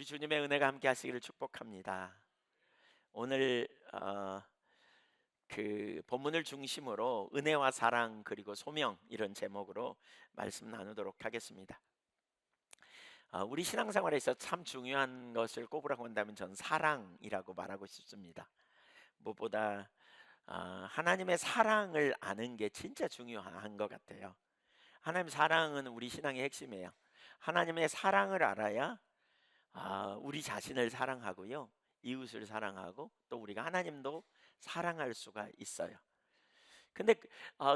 우리 주님의 은혜가 함께 하시기를 축복합니다. 오늘 그 본문을 중심으로 은혜와 사랑 그리고 소명 이런 제목으로 말씀 나누도록 하겠습니다. 우리 신앙생활에서 참 중요한 것을 꼽으라고 한다면 전 사랑이라고 말하고 싶습니다. 무엇보다 하나님의 사랑을 아는 게 진짜 중요한 것 같아요. 하나님 사랑은 우리 신앙의 핵심이에요. 하나님의 사랑을 알아야 우리 자신을 사랑하고요, 이웃을 사랑하고 또 우리가 하나님도 사랑할 수가 있어요. 근데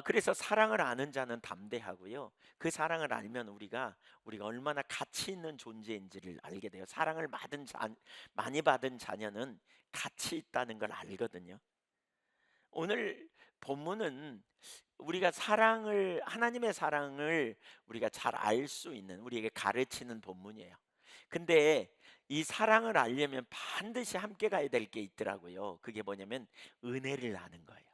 그래서 사랑을 아는 자는 담대하고요, 그 사랑을 알면 우리가 얼마나 가치 있는 존재인지를 알게 돼요. 사랑을 많이 받은 자녀는 가치 있다는 걸 알거든요. 오늘 본문은 우리가 하나님의 사랑을 우리가 잘 알 수 있는, 우리에게 가르치는 본문이에요. 근데 이 사랑을 알려면 반드시 함께 가야 될 게 있더라고요. 그게 뭐냐면 은혜를 아는 거예요.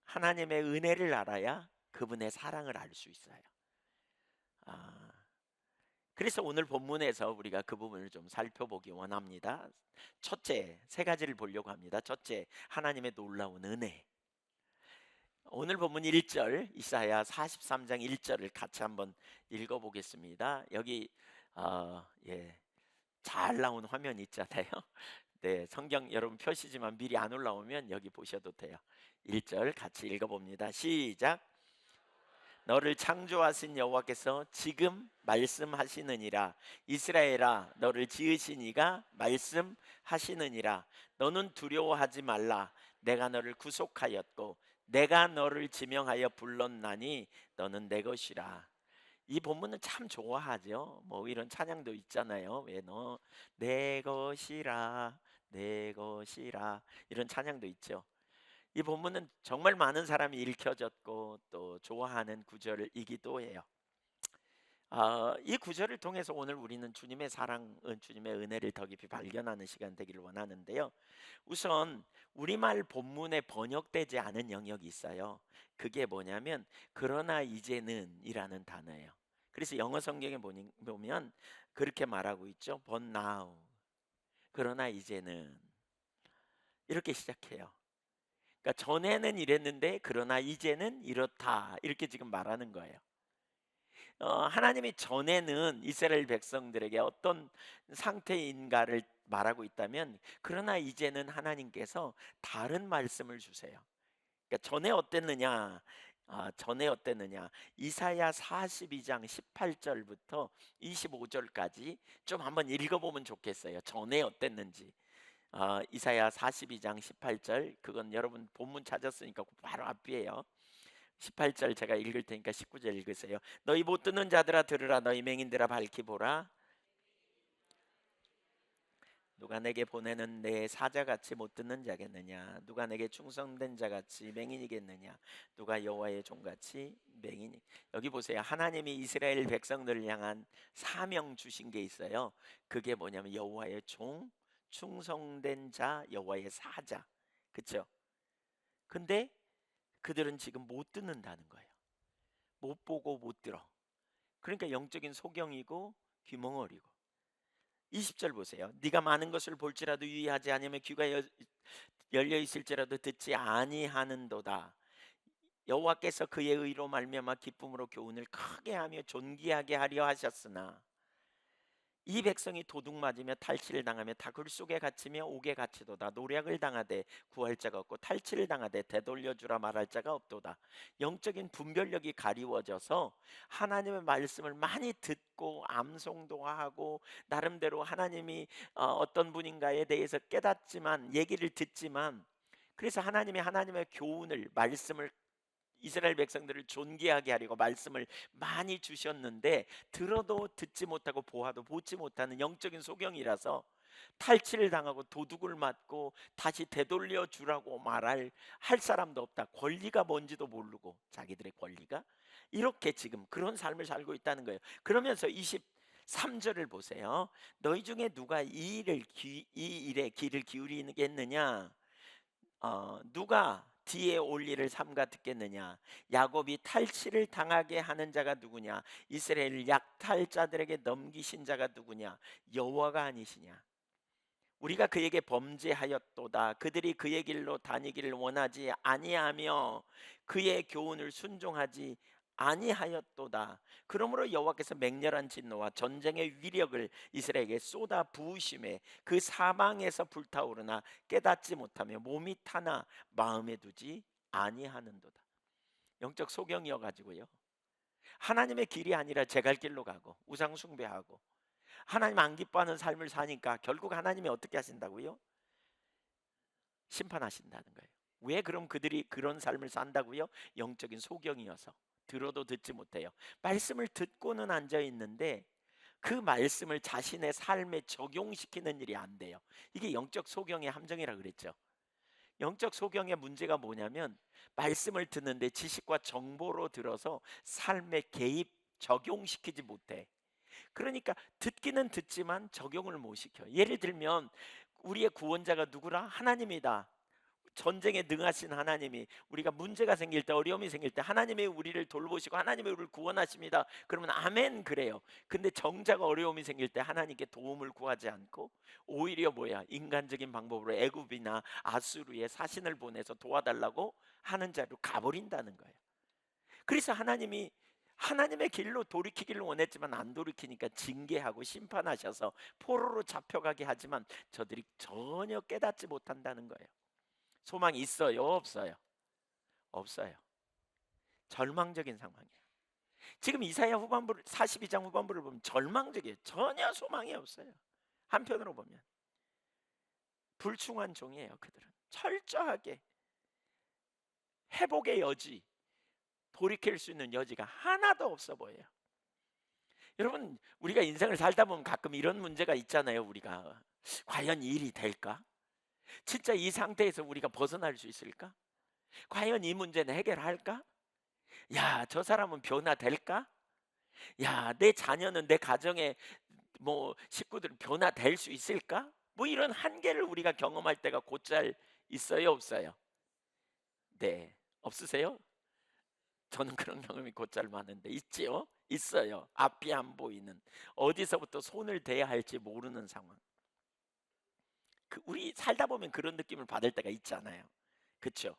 하나님의 은혜를 알아야 그분의 사랑을 알 수 있어요. 아, 그래서 오늘 본문에서 우리가 그 부분을 좀 살펴보기 원합니다. 첫째, 세 가지를 보려고 합니다. 첫째, 하나님의 놀라운 은혜. 오늘 본문 1절, 이사야 43장 1절을 같이 한번 읽어보겠습니다. 여기 잘 나온 화면 있잖아요. 네, 성경 여러분 펴시지만 미리 안 올라오면 여기 보셔도 돼요. 1절 같이 읽어봅니다. 시작. 너를 창조하신 여호와께서 지금 말씀하시느니라. 이스라엘아, 너를 지으신 이가 말씀하시느니라. 너는 두려워하지 말라. 내가 너를 구속하였고 내가 너를 지명하여 불렀나니 너는 내 것이라. 이 본문은 참 좋아하죠. 뭐 이런 찬양도 있잖아요. 왜 너 내 것이라, 내 것이라, 이런 찬양도 있죠. 이 본문은 정말 많은 사람이 읽혀졌고 또 좋아하는 구절이기도 해요. 이 구절을 통해서 오늘 우리는 주님의 사랑, 주님의 은혜를 더 깊이 발견하는 시간 되기를 원하는데요. 우선 우리말 본문에 번역되지 않은 영역이 있어요. 그게 뭐냐면 그러나 이제는 이라는 단어예요. 그래서 영어 성경에 보면 그렇게 말하고 있죠. But now, 그러나 이제는, 이렇게 시작해요. 그러니까 전에는 이랬는데 그러나 이제는 이렇다, 이렇게 지금 말하는 거예요. 하나님이 전에는 이스라엘 백성들에게 어떤 상태인가를 말하고 있다면, 그러나 이제는 하나님께서 다른 말씀을 주세요. 그러니까 전에 어땠느냐? 이사야 42장 18절부터 25절까지 좀 한번 읽어보면 좋겠어요. 전에 어땠는지. 이사야 42장 18절, 그건 여러분 본문 찾았으니까 바로 앞이에요. 18절 제가 읽을 테니까 19절 읽으세요. 너희 못 듣는 자들아 들으라. 너희 맹인들아 밝히 보라. 누가 내게 보내는 내 사자같이 못 듣는 자겠느냐? 누가 내게 충성된 자같이 맹인이겠느냐? 누가 여호와의 종같이 맹인이. 여기 보세요. 하나님이 이스라엘 백성들을 향한 사명 주신 게 있어요. 그게 뭐냐면 여호와의 종, 충성된 자, 여호와의 사자. 그렇죠? 근데 그들은 지금 못 듣는다는 거예요. 못 보고 못 들어. 그러니까 영적인 소경이고 귀멍어리고. 20절 보세요. 네가 많은 것을 볼지라도 유의하지 아니하면 귀가 열려 있을지라도 듣지 아니하는도다. 여호와께서 그의 의로 말미암아 기쁨으로 교훈을 크게 하며 존귀하게 하려 하셨으나 이 백성이 도둑 맞으며 탈취를 당하며 다굴 속에 갇히며 옥에 갇히도다. 노략을 당하되 구할 자가 없고 탈취를 당하되 되돌려주라 말할 자가 없도다. 영적인 분별력이 가리워져서 하나님의 말씀을 많이 듣고 암송도 하고 나름대로 하나님이 어떤 분인가에 대해서 깨닫지만, 얘기를 듣지만, 그래서 하나님의 교훈을, 말씀을, 이스라엘 백성들을 존귀하게 하려고 말씀을 많이 주셨는데 들어도 듣지 못하고 보아도 보지 못하는 영적인 소경이라서 탈취를 당하고 도둑을 맞고 다시 되돌려 주라고 할 사람도 없다. 권리가 뭔지도 모르고, 자기들의 권리가, 이렇게 지금 그런 삶을 살고 있다는 거예요. 그러면서 23절을 보세요. 너희 중에 누가 이 일에 귀를 기울이겠느냐? 누가 뒤에 올 일을 삼가 듣겠느냐? 야곱이 탈취를 당하게 하는 자가 누구냐? 이스라엘을 약탈자들에게 넘기신 자가 누구냐? 여호와가 아니시냐? 우리가 그에게 범죄하였도다. 그들이 그의 길로 다니기를 원하지 아니하며 그의 교훈을 순종하지 아니하였도다. 그러므로 여호와께서 맹렬한 진노와 전쟁의 위력을 이스라엘에게 쏟아 부으심에 그 사방에서 불타오르나 깨닫지 못하며 몸이 타나 마음에 두지 아니하는도다. 영적 소경이어 가지고요, 하나님의 길이 아니라 제 갈 길로 가고 우상 숭배하고 하나님 안 기뻐하는 삶을 사니까 결국 하나님이 어떻게 하신다고요? 심판하신다는 거예요. 왜 그럼 그들이 그런 삶을 산다고요? 영적인 소경이어서 들어도 듣지 못해요. 말씀을 듣고는 앉아 있는데 그 말씀을 자신의 삶에 적용시키는 일이 안 돼요. 이게 영적 소경의 함정이라 그랬죠. 영적 소경의 문제가 뭐냐면 말씀을 듣는데 지식과 정보로 들어서 삶에 개입 적용시키지 못해. 그러니까 듣기는 듣지만 적용을 못 시켜. 예를 들면 우리의 구원자가 누구라? 하나님이다. 전쟁에 능하신 하나님이, 우리가 문제가 생길 때, 어려움이 생길 때 하나님이 우리를 돌보시고 하나님이 우리를 구원하십니다. 그러면 아멘 그래요. 근데 정작 어려움이 생길 때 하나님께 도움을 구하지 않고 오히려 뭐야? 인간적인 방법으로 애굽이나 아수르에 사신을 보내서 도와달라고 하는 자로 가버린다는 거예요. 그래서 하나님이 하나님의 길로 돌이키기를 원했지만 안 돌이키니까 징계하고 심판하셔서 포로로 잡혀가게 하지만 저들이 전혀 깨닫지 못한다는 거예요. 소망이 있어요? 없어요? 없어요. 절망적인 상황이에요. 지금 이사야 후반부 42장 후반부를 보면 절망적이에요. 전혀 소망이 없어요. 한편으로 보면 불충한 종이에요. 그들은 철저하게 회복의 여지, 돌이킬 수 있는 여지가 하나도 없어 보여요. 여러분, 우리가 인생을 살다 보면 가끔 이런 문제가 있잖아요. 우리가 과연 이 일이 될까? 진짜 이 상태에서 우리가 벗어날 수 있을까? 과연 이 문제는 해결할까? 야, 저 사람은 변화될까? 야, 내 자녀는, 내 가정의 뭐 식구들은 변화될 수 있을까? 뭐 이런 한계를 우리가 경험할 때가 곧잘 있어요, 없어요? 네, 없으세요? 저는 그런 경험이 곧잘 많은데 있지요? 있어요. 앞이 안 보이는, 어디서부터 손을 대야 할지 모르는 상황. 우리 살다 보면 그런 느낌을 받을 때가 있잖아요. 그렇죠?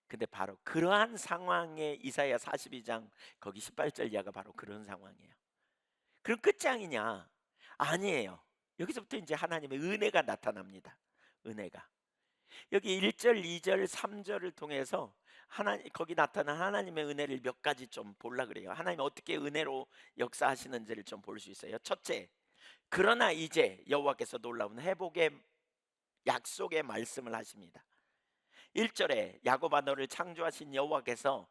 근데 바로 그러한 상황에 이사야 42장 거기 18절 이하가 바로 그런 상황이에요. 그럼 끝이 아니냐? 아니에요. 여기서부터 이제 하나님의 은혜가 나타납니다. 은혜가. 여기 1절, 2절, 3절을 통해서 거기 나타난 하나님의 은혜를 몇 가지 좀 볼라 그래요. 하나님 어떻게 은혜로 역사하시는지를 좀 볼 수 있어요. 첫째, 그러나 이제 여호와께서 놀라운 회복의 약속의 말씀을 하십니다. 1절에 야곱아 너를 창조하신 여호와께서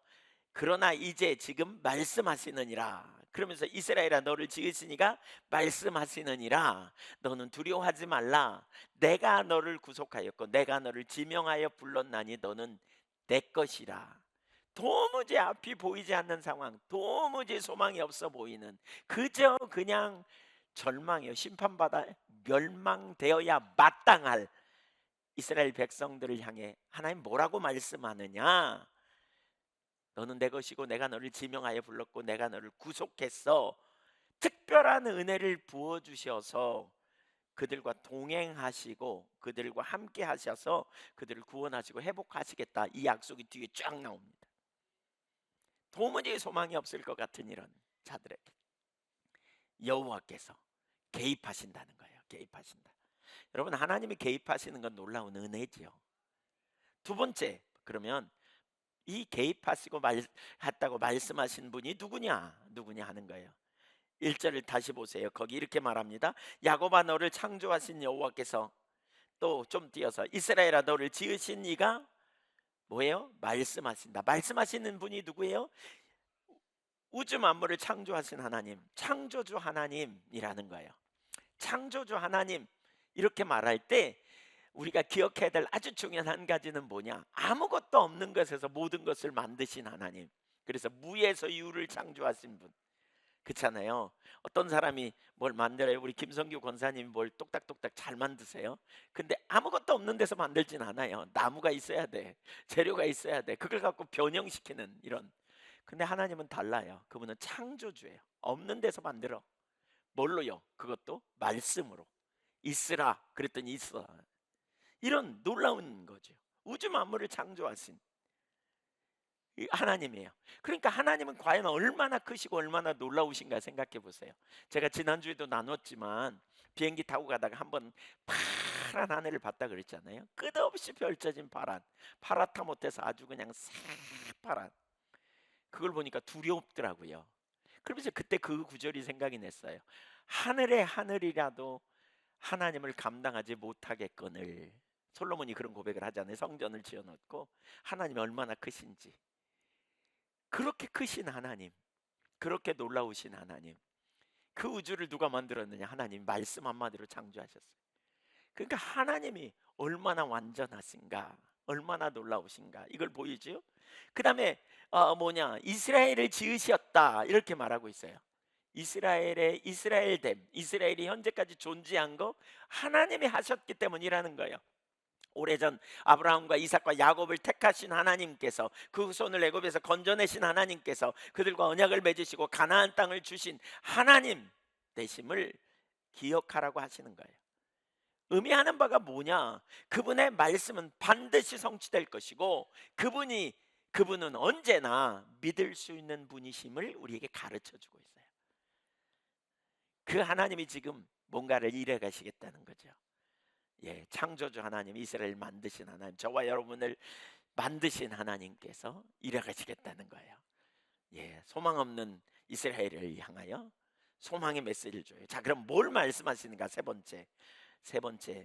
그러나 이제 지금 말씀하시느니라. 그러면서 이스라엘아 너를 지으시니가 말씀하시느니라. 너는 두려워하지 말라. 내가 너를 구속하였고 내가 너를 지명하여 불렀나니 너는 내 것이라. 도무지 앞이 보이지 않는 상황, 도무지 소망이 없어 보이는, 그저 그냥 절망이요, 심판받아 멸망되어야 마땅할 이스라엘 백성들을 향해 하나님 뭐라고 말씀하느냐? 너는 내 것이고 내가 너를 지명하여 불렀고 내가 너를 구속했어. 특별한 은혜를 부어주셔서 그들과 동행하시고 그들과 함께 하셔서 그들을 구원하시고 회복하시겠다, 이 약속이 뒤에 쫙 나옵니다. 도무지 소망이 없을 것 같은 이런 자들에게 여호와께서 개입하신다는 거예요. 개입하신다. 여러분, 하나님이 개입하시는 건 놀라운 은혜지요. 두 번째, 그러면 이 개입하시고 했다고 말씀하신 분이 누구냐 하는 거예요. 1절을 다시 보세요. 거기 이렇게 말합니다. 야곱아 너를 창조하신 여호와께서, 또 좀 띄어서 이스라엘아 너를 지으신 이가 뭐예요? 말씀하신다. 말씀하시는 분이 누구예요? 우주 만물을 창조하신 하나님, 창조주 하나님이라는 거예요. 창조주 하나님, 이렇게 말할 때 우리가 기억해야 될 아주 중요한 한 가지는 뭐냐? 아무것도 없는 것에서 모든 것을 만드신 하나님. 그래서 무에서 유를 창조하신 분. 그렇잖아요. 어떤 사람이 뭘 만들어요. 우리 김성규 권사님이 뭘 똑딱똑딱 잘 만드세요. 근데 아무것도 없는 데서 만들진 않아요. 나무가 있어야 돼. 재료가 있어야 돼. 그걸 갖고 변형시키는 이런. 근데 하나님은 달라요. 그분은 창조주예요. 없는 데서 만들어. 뭘로요? 그것도 말씀으로. 있으라 그랬더니 있어. 이런 놀라운 거죠. 우주 만물을 창조하신 이 하나님이에요. 그러니까 하나님은 과연 얼마나 크시고 얼마나 놀라우신가 생각해 보세요. 제가 지난주에도 나눴지만 비행기 타고 가다가 한번 파란 하늘을 봤다 그랬잖아요. 끝없이 펼쳐진 파랗다 못해서 아주 그냥 새파란. 그걸 보니까 두렵더라고요. 그러면서 그때 그 구절이 생각이 났어요. 하늘의 하늘이라도 하나님을 감당하지 못하겠거늘. 솔로몬이 그런 고백을 하잖아요. 성전을 지어놓고 하나님이 얼마나 크신지. 그렇게 크신 하나님, 그렇게 놀라우신 하나님, 그 우주를 누가 만들었느냐? 하나님 말씀 한마디로 창조하셨어요. 그러니까 하나님이 얼마나 완전하신가, 얼마나 놀라우신가, 이걸 보이죠. 그 다음에 이스라엘을 지으셨다 이렇게 말하고 있어요. 이스라엘의 이스라엘됨, 이스라엘이 현재까지 존재한 거 하나님이 하셨기 때문이라는 거예요. 오래전 아브라함과 이삭과 야곱을 택하신 하나님께서, 그 후손을 애굽에서 건져내신 하나님께서 그들과 언약을 맺으시고 가나안 땅을 주신 하나님 되심을 기억하라고 하시는 거예요. 의미하는 바가 뭐냐? 그분의 말씀은 반드시 성취될 것이고 그분은 언제나 믿을 수 있는 분이심을 우리에게 가르쳐 주고 있어요. 그 하나님이 지금 뭔가를 이뤄 가시겠다는 거죠. 예, 창조주 하나님, 이스라엘 만드신 하나님, 저와 여러분을 만드신 하나님께서 일어나시겠다는 거예요. 예, 소망 없는 이스라엘을 향하여 소망의 메시지를 줘요. 자, 그럼 뭘 말씀하시는가? 세 번째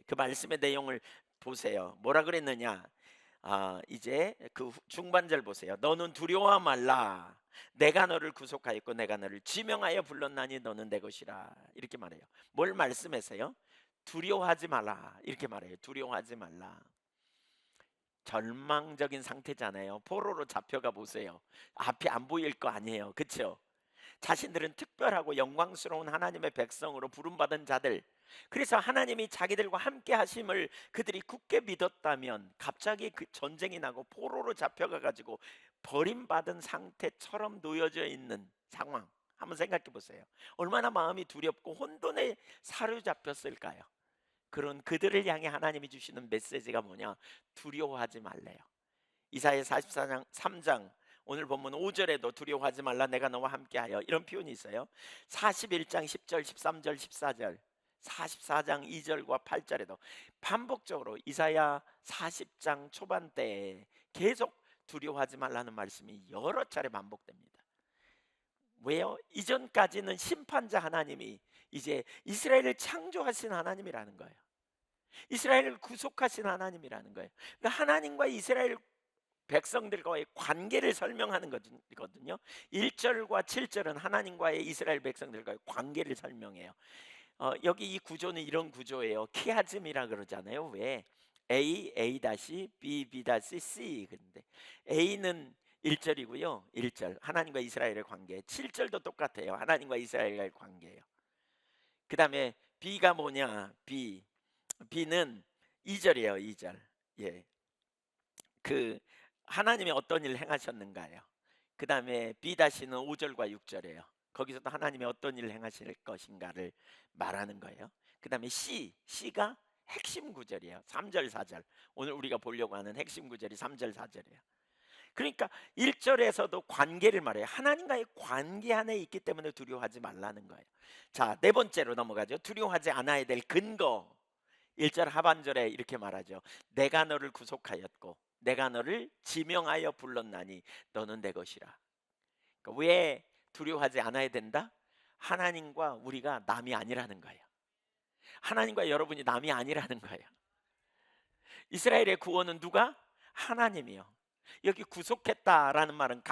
그 말씀의 내용을 보세요. 뭐라 그랬느냐? 이제 그 중반절 보세요. 너는 두려워 말라. 내가 너를 구속하였고 내가 너를 지명하여 불렀나니 너는 내 것이라. 이렇게 말해요. 뭘 말씀하세요? 두려워하지 말라 이렇게 말해요. 두려워하지 말라. 절망적인 상태잖아요. 포로로 잡혀가 보세요. 앞이 안 보일 거 아니에요. 그렇죠? 자신들은 특별하고 영광스러운 하나님의 백성으로 부름받은 자들, 그래서 하나님이 자기들과 함께 하심을 그들이 굳게 믿었다면 갑자기 그 전쟁이 나고 포로로 잡혀가 가지고 버림받은 상태처럼 놓여져 있는 상황 한번 생각해 보세요. 얼마나 마음이 두렵고 혼돈에 사로잡혔을까요? 그런 그들을 향해 하나님이 주시는 메시지가 뭐냐? 두려워하지 말래요. 이사야 44장 3장 오늘 본문 5절에도 두려워하지 말라 내가 너와 함께하여 이런 표현이 있어요. 41장 10절 13절 14절 44장 2절과 8절에도 반복적으로 이사야 40장 초반대에 계속 두려워하지 말라는 말씀이 여러 차례 반복됩니다. 왜요? 이전까지는 심판자 하나님이 이제 이스라엘을 창조하신 하나님이라는 거예요. 이스라엘을 구속하신 하나님이라는 거예요. 그러니까 하나님과 이스라엘 백성들과의 관계를 설명하는 거거든요. 1절과 7절은 하나님과의 이스라엘 백성들과의 관계를 설명해요. 여기 이 구조는 이런 구조예요. 키아즘이라 그러잖아요. 왜? A, B, C. 그런데 A는 1절이고요. 1절 하나님과 이스라엘의 관계. 7절도 똑같아요. 하나님과 이스라엘의 관계예요. 그 다음에 B가 뭐냐? B는 2절이에요. 2절. 예, 그 하나님이 어떤 일을 행하셨는가요? 그 다음에 B-는 5절과 6절이에요. 거기서도 하나님이 어떤 일을 행하실 것인가를 말하는 거예요. 그 다음에 C가 핵심 구절이에요. 3절 4절. 오늘 우리가 보려고 하는 핵심 구절이 3절 4절이에요. 그러니까 1절에서도 관계를 말해요. 하나님과의 관계 안에 있기 때문에 두려워하지 말라는 거예요. 자, 네 번째로 넘어가죠. 두려워하지 않아야 될 근거. 1절 하반절에 이렇게 말하죠. 내가 너를 구속하였고 내가 너를 지명하여 불렀나니 너는 내 것이라. 그러니까 왜 두려워하지 않아야 된다? 하나님과 우리가 남이 아니라는 거예요. 하나님과 여러분이 남이 아니라는 거예요. 이스라엘의 구원은 누가? 하나님이요. 여기 구속했다라는 말은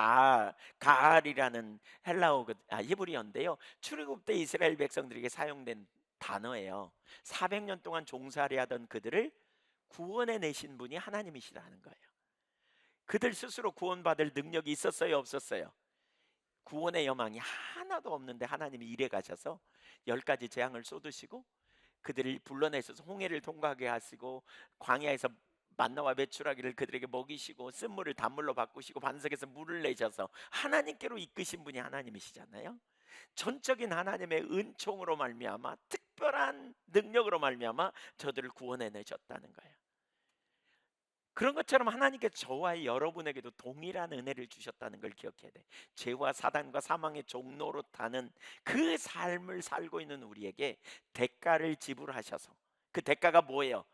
가알이라는 헬라어 히브리어인데요. 출애굽 때 이스라엘 백성들에게 사용된 단어예요. 400년 동안 종살이 하던 그들을 구원해 내신 분이 하나님이시라는 거예요. 그들 스스로 구원받을 능력이 있었어요, 없었어요? 구원의 여망이 하나도 없는데 하나님이 일해 가셔서 10가지 재앙을 쏟으시고 그들을 불러내셔서 홍해를 통과하게 하시고 광야에서 만나와 메추라기를 그들에게 먹이시고 쓴물을 단물로 바꾸시고 반석에서 물을 내셔서 하나님께로 이끄신 분이 하나님이시잖아요. 전적인 하나님의 은총으로 말미암아 특별한 능력으로 말미암아 저들을 구원해 내셨다는 거예요. 그런 것처럼 하나님께 저와 여러분에게도 동일한 은혜를 주셨다는 걸 기억해야 돼. 죄와 사단과 사망의 종로로 타는 그 삶을 살고 있는 우리에게 대가를 지불하셔서, 그 대가가 뭐예요?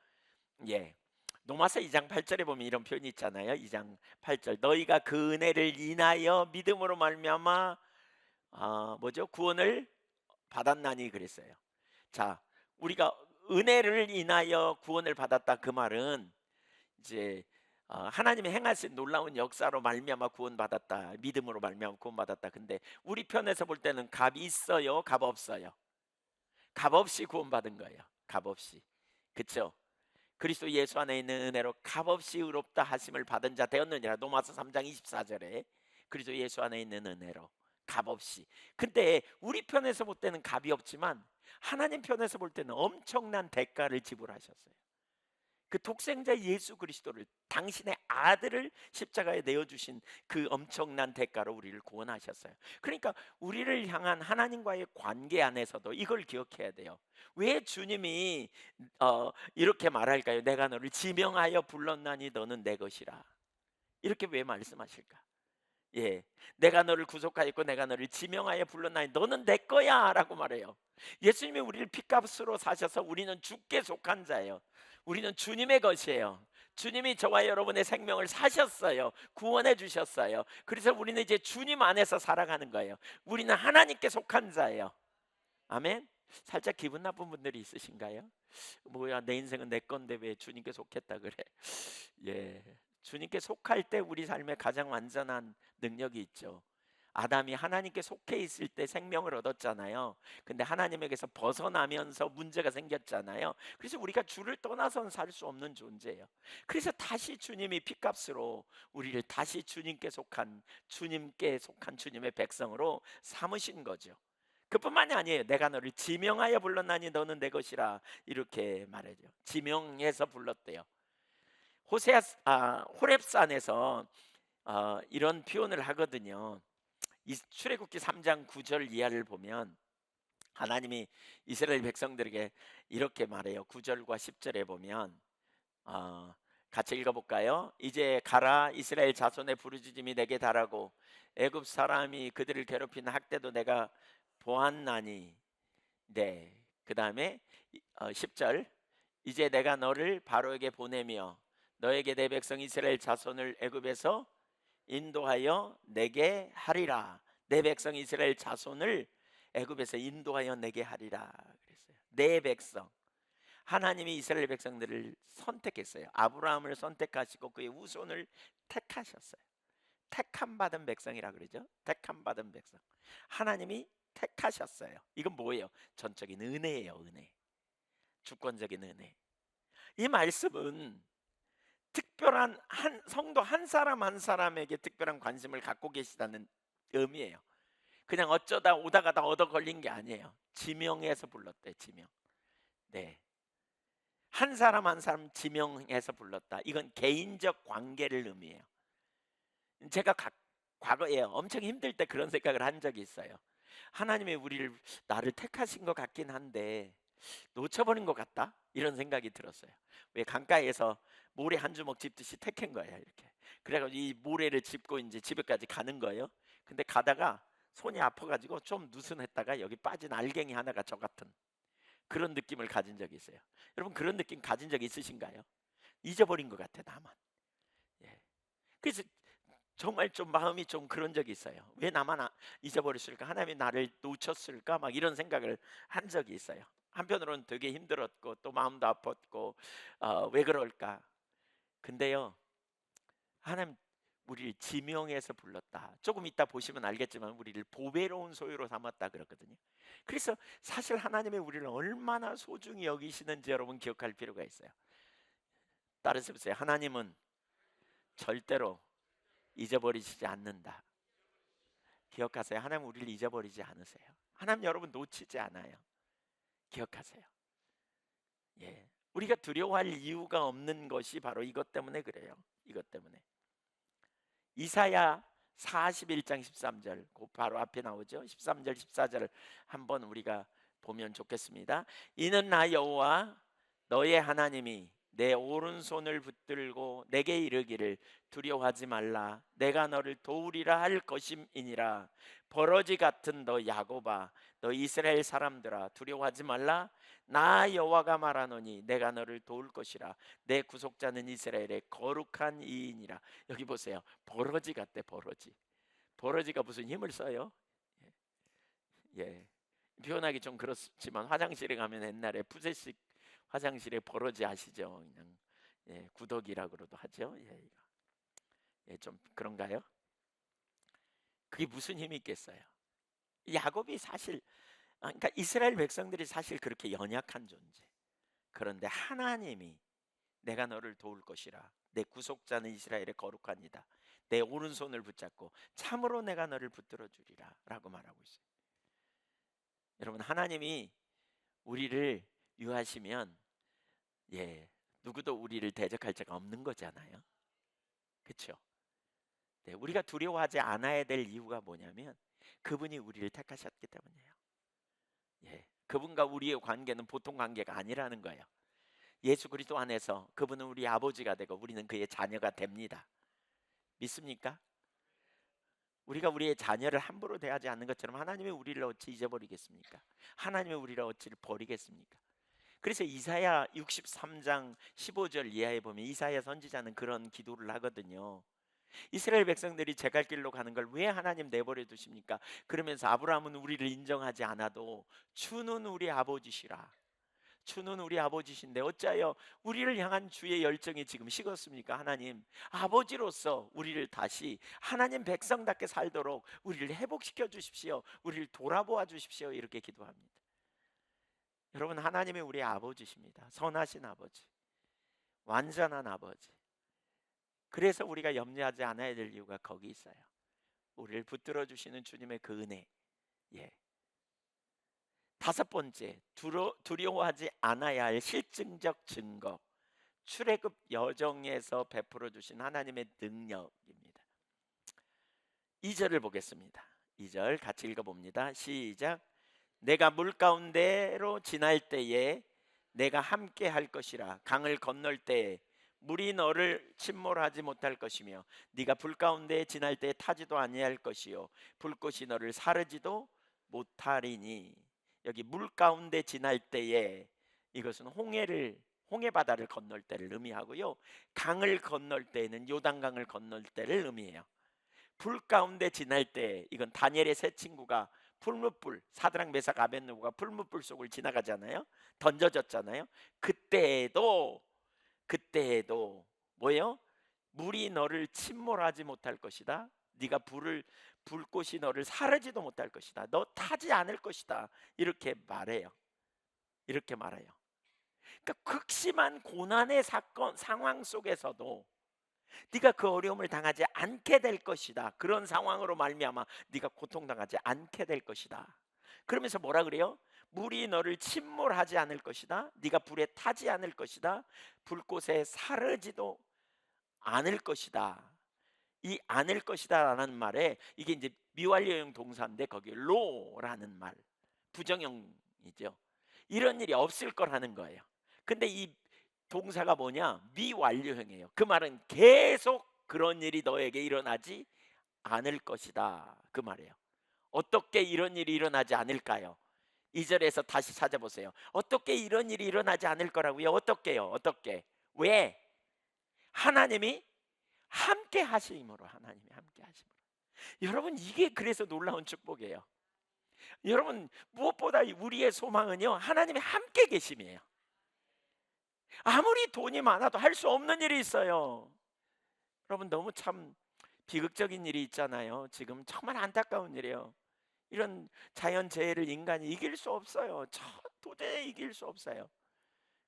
예. 로마서 2장 8절에 보면 이런 표현이 있잖아요. 2장 8절. 너희가 그 은혜를 인하여 믿음으로 말미암아 뭐죠? 구원을 받았나니 그랬어요. 자, 우리가 은혜를 인하여 구원을 받았다, 그 말은 이제 하나님이 행하신 놀라운 역사로 말미암아 구원받았다, 믿음으로 말미암아 구원받았다. 근데 우리 편에서 볼 때는 값 있어요, 값 없어요? 값 없이 구원받은 거예요. 값 없이. 그렇죠? 그리스도 예수 안에 있는 은혜로 값없이 의롭다 하심을 받은 자 되었느니라. 로마서 3장 24절에 그리스도 예수 안에 있는 은혜로 값없이. 근데 우리 편에서 볼 때는 값이 없지만 하나님 편에서 볼 때는 엄청난 대가를 지불하셨어요. 그 독생자 예수 그리스도를, 당신의 아들을 십자가에 내어주신 그 엄청난 대가로 우리를 구원하셨어요. 그러니까 우리를 향한 하나님과의 관계 안에서도 이걸 기억해야 돼요. 왜 주님이 이렇게 말할까요? 내가 너를 지명하여 불렀나니 너는 내 것이라. 이렇게 왜 말씀하실까? 예, 내가 너를 구속하였고 내가 너를 지명하여 불렀나니 너는 내 거야 라고 말해요. 예수님이 우리를 핏값으로 사셔서 우리는 주께 속한 자예요. 우리는 주님의 것이에요. 주님이 저와 여러분의 생명을 사셨어요. 구원해 주셨어요. 그래서 우리는 이제 주님 안에서 살아가는 거예요. 우리는 하나님께 속한 자예요. 아멘. 살짝 기분 나쁜 분들이 있으신가요? 뭐야, 내 인생은 내 건데 왜 주님께 속했다 그래? 예, 주님께 속할 때 우리 삶에 가장 완전한 능력이 있죠. 아담이 하나님께 속해 있을 때 생명을 얻었잖아요. 근데 하나님에게서 벗어나면서 문제가 생겼잖아요. 그래서 우리가 주를 떠나서는 살 수 없는 존재예요. 그래서 다시 주님이 핏값으로 우리를 다시 주님께 속한 주님의 백성으로 삼으신 거죠. 그뿐만이 아니에요. 내가 너를 지명하여 불렀나니 너는 내 것이라, 이렇게 말하죠. 지명해서 불렀대요. 호렙산에서 이런 표현을 하거든요. 이 출애굽기 3장 9절 이하를 보면 하나님이 이스라엘 백성들에게 이렇게 말해요. 9절과 10절에 보면 같이 읽어볼까요? 이제 가라, 이스라엘 자손의 부르짖음이 내게 달하고 애굽 사람이 그들을 괴롭히는 학대도 내가 보았나니. 네, 그 다음에 10절. 이제 내가 너를 바로에게 보내며 너에게 내 백성 이스라엘 자손을 애굽에서 인도하여 내게 하리라. 내 백성 이스라엘 자손을 애굽에서 인도하여 내게 하리라 그랬어요. 내 백성. 하나님이 이스라엘 백성들을 선택했어요. 아브라함을 선택하시고 그의 후손을 택하셨어요. 택함 받은 백성이라 그러죠. 택함 받은 백성. 하나님이 택하셨어요. 이건 뭐예요? 전적인 은혜예요. 은혜. 주권적인 은혜. 이 말씀은 특별한 한 성도 한 사람 한 사람에게 특별한 관심을 갖고 계시다는 의미예요. 그냥 어쩌다 오다가다 얻어 걸린 게 아니에요. 지명해서 불렀대. 지명. 네. 한 사람 한 사람 지명해서 불렀다. 이건 개인적 관계를 의미해요. 제가 과거에 엄청 힘들 때 그런 생각을 한 적이 있어요. 하나님이 나를 택하신 것 같긴 한데 놓쳐버린 것 같다, 이런 생각이 들었어요. 왜 강가에서 모래 한 주먹 짚듯이 택한 거예요. 이렇게 그래가지고 이 모래를 짚고 이제 집에까지 가는 거예요. 근데 가다가 손이 아파가지고 좀 느슨했다가 여기 빠진 알갱이 하나가 저 같은 그런 느낌을 가진 적이 있어요. 여러분 그런 느낌 가진 적 있으신가요? 잊어버린 것 같아 나만. 예. 그래서 정말 좀 마음이 좀 그런 적이 있어요. 왜 나만 잊어버렸을까? 하나님이 나를 놓쳤을까? 막 이런 생각을 한 적이 있어요. 한편으로는 되게 힘들었고 또 마음도 아팠고 왜 그럴까? 근데요, 하나님 우리를 지명해서 불렀다. 조금 이따 보시면 알겠지만 우리를 보배로운 소유로 삼았다 그랬거든요. 그래서 사실 하나님이 우리를 얼마나 소중히 여기시는지 여러분 기억할 필요가 있어요. 따라서 보세요. 하나님은 절대로 잊어버리시지 않는다. 기억하세요. 하나님 우리를 잊어버리지 않으세요. 하나님 여러분 놓치지 않아요. 기억하세요. 예. 우리가 두려워할 이유가 없는 것이 바로 이것 때문에 그래요. 이것 때문에. 이사야 41장 13절, 그 바로 앞에 나오죠. 13절 14절을 한번 우리가 보면 좋겠습니다. 이는 나 여호와 너의 하나님이 내 오른손을 붙들고 내게 이르기를 두려워하지 말라 내가 너를 도우리라 할 것임이니라. 버러지 같은 너 야곱아, 너 이스라엘 사람들아, 두려워하지 말라 나 여호와가 말하노니 내가 너를 도울 것이라. 내 구속자는 이스라엘의 거룩한 이인이라. 여기 보세요. 버러지 같대. 버러지. 버러지가 무슨 힘을 써요? 예. 표현하기 좀 그렇지만 화장실에 가면 옛날에 푸세식 화장실에 버러지 아시죠? 그냥 구더기라고도 하죠. 좀 그런가요? 그게 무슨 힘이 있겠어요? 야곱이 사실 그러니까 이스라엘 백성들이 사실 그렇게 연약한 존재. 그런데 하나님이 내가 너를 도울 것이라. 내 구속자는 이스라엘의 거룩하니다. 내 오른손을 붙잡고 참으로 내가 너를 붙들어 주리라 라고 말하고 있어요. 여러분, 하나님이 우리를 유하시면 누구도 우리를 대적할 자가 없는 거잖아요. 그렇죠? 우리가 두려워하지 않아야 될 이유가 뭐냐면 그분이 우리를 택하셨기 때문이에요. 그분과 우리의 관계는 보통 관계가 아니라는 거예요. 예수 그리스도 안에서 그분은 우리 아버지가 되고 우리는 그의 자녀가 됩니다. 믿습니까? 우리가 우리의 자녀를 함부로 대하지 않는 것처럼 하나님이 우리를 어찌 잊어버리겠습니까? 하나님이 우리를 어찌 버리겠습니까? 그래서 이사야 63장 15절 이하에 보면 이사야 선지자는 그런 기도를 하거든요. 이스라엘 백성들이 제갈 길로 가는 걸 왜 하나님 내버려 두십니까? 그러면서 아브라함은 우리를 인정하지 않아도 주는 우리 아버지시라. 주는 우리 아버지신데 어찌하여 우리를 향한 주의 열정이 지금 식었습니까? 하나님, 아버지로서 우리를 다시 하나님 백성답게 살도록 우리를 회복시켜 주십시오. 우리를 돌아보아 주십시오. 이렇게 기도합니다. 여러분, 하나님이 우리 아버지십니다. 선하신 아버지, 완전한 아버지. 그래서 우리가 염려하지 않아야 될 이유가 거기 있어요. 우리를 붙들어 주시는 주님의 그 은혜. 다섯 번째, 두려워하지 않아야 할 실증적 증거. 출애굽 여정에서 베풀어 주신 하나님의 능력입니다. 2절을 보겠습니다. 2절 같이 읽어봅니다. 시작. 내가 물 가운데로 지날 때에 내가 함께 할 것이라. 강을 건널 때에 물이 너를 침몰하지 못할 것이며 네가 불 가운데 지날 때에 타지도 아니할 것이요 불꽃이 너를 사르지도 못하리니. 여기 물 가운데 지날 때에 이것은 홍해 바다를 건널 때를 의미하고요. 강을 건널 때에는 요단강을 건널 때를 의미해요. 불 가운데 지날 때 이건 다니엘의 세 친구가 풀무불, 사드락 메삭 아벳느고가 풀무불 속을 지나가잖아요. 던져졌잖아요. 그때에도 뭐예요? 물이 너를 침몰하지 못할 것이다. 네가 불꽃이 너를 사르지도 못할 것이다. 너 타지 않을 것이다. 이렇게 말해요. 그러니까 극심한 고난의 상황 속에서도 네가 그 어려움을 당하지 않게 될 것이다. 그런 상황으로 말미암아 네가 고통당하지 않게 될 것이다. 그러면서 뭐라 그래요? 물이 너를 침몰하지 않을 것이다. 네가 불에 타지 않을 것이다. 불꽃에 사르지도 않을 것이다. 이 않을 것이다라는 말에 이게 이제 미완료형 동사인데 거기에 로라는 말, 부정형이죠. 이런 일이 없을 거라는 거예요. 근데 이 동사가 뭐냐? 미완료형이에요. 그 말은 계속 그런 일이 너에게 일어나지 않을 것이다. 그 말이에요. 어떻게 이런 일이 일어나지 않을까요? 2절에서 다시 찾아보세요. 어떻게 이런 일이 일어나지 않을 거라고요? 어떻게요? 어떻게? 왜? 하나님이 함께 하심으로. 하나님이 함께 하심으로. 여러분, 이게 그래서 놀라운 축복이에요. 여러분, 무엇보다 우리의 소망은요, 하나님이 함께 계심이에요. 아무리 돈이 많아도 할 수 없는 일이 있어요. 여러분, 너무 참 비극적인 일이 있잖아요. 지금 정말 안타까운 일이에요. 이런 자연재해를 인간이 이길 수 없어요. 도저히 이길 수 없어요.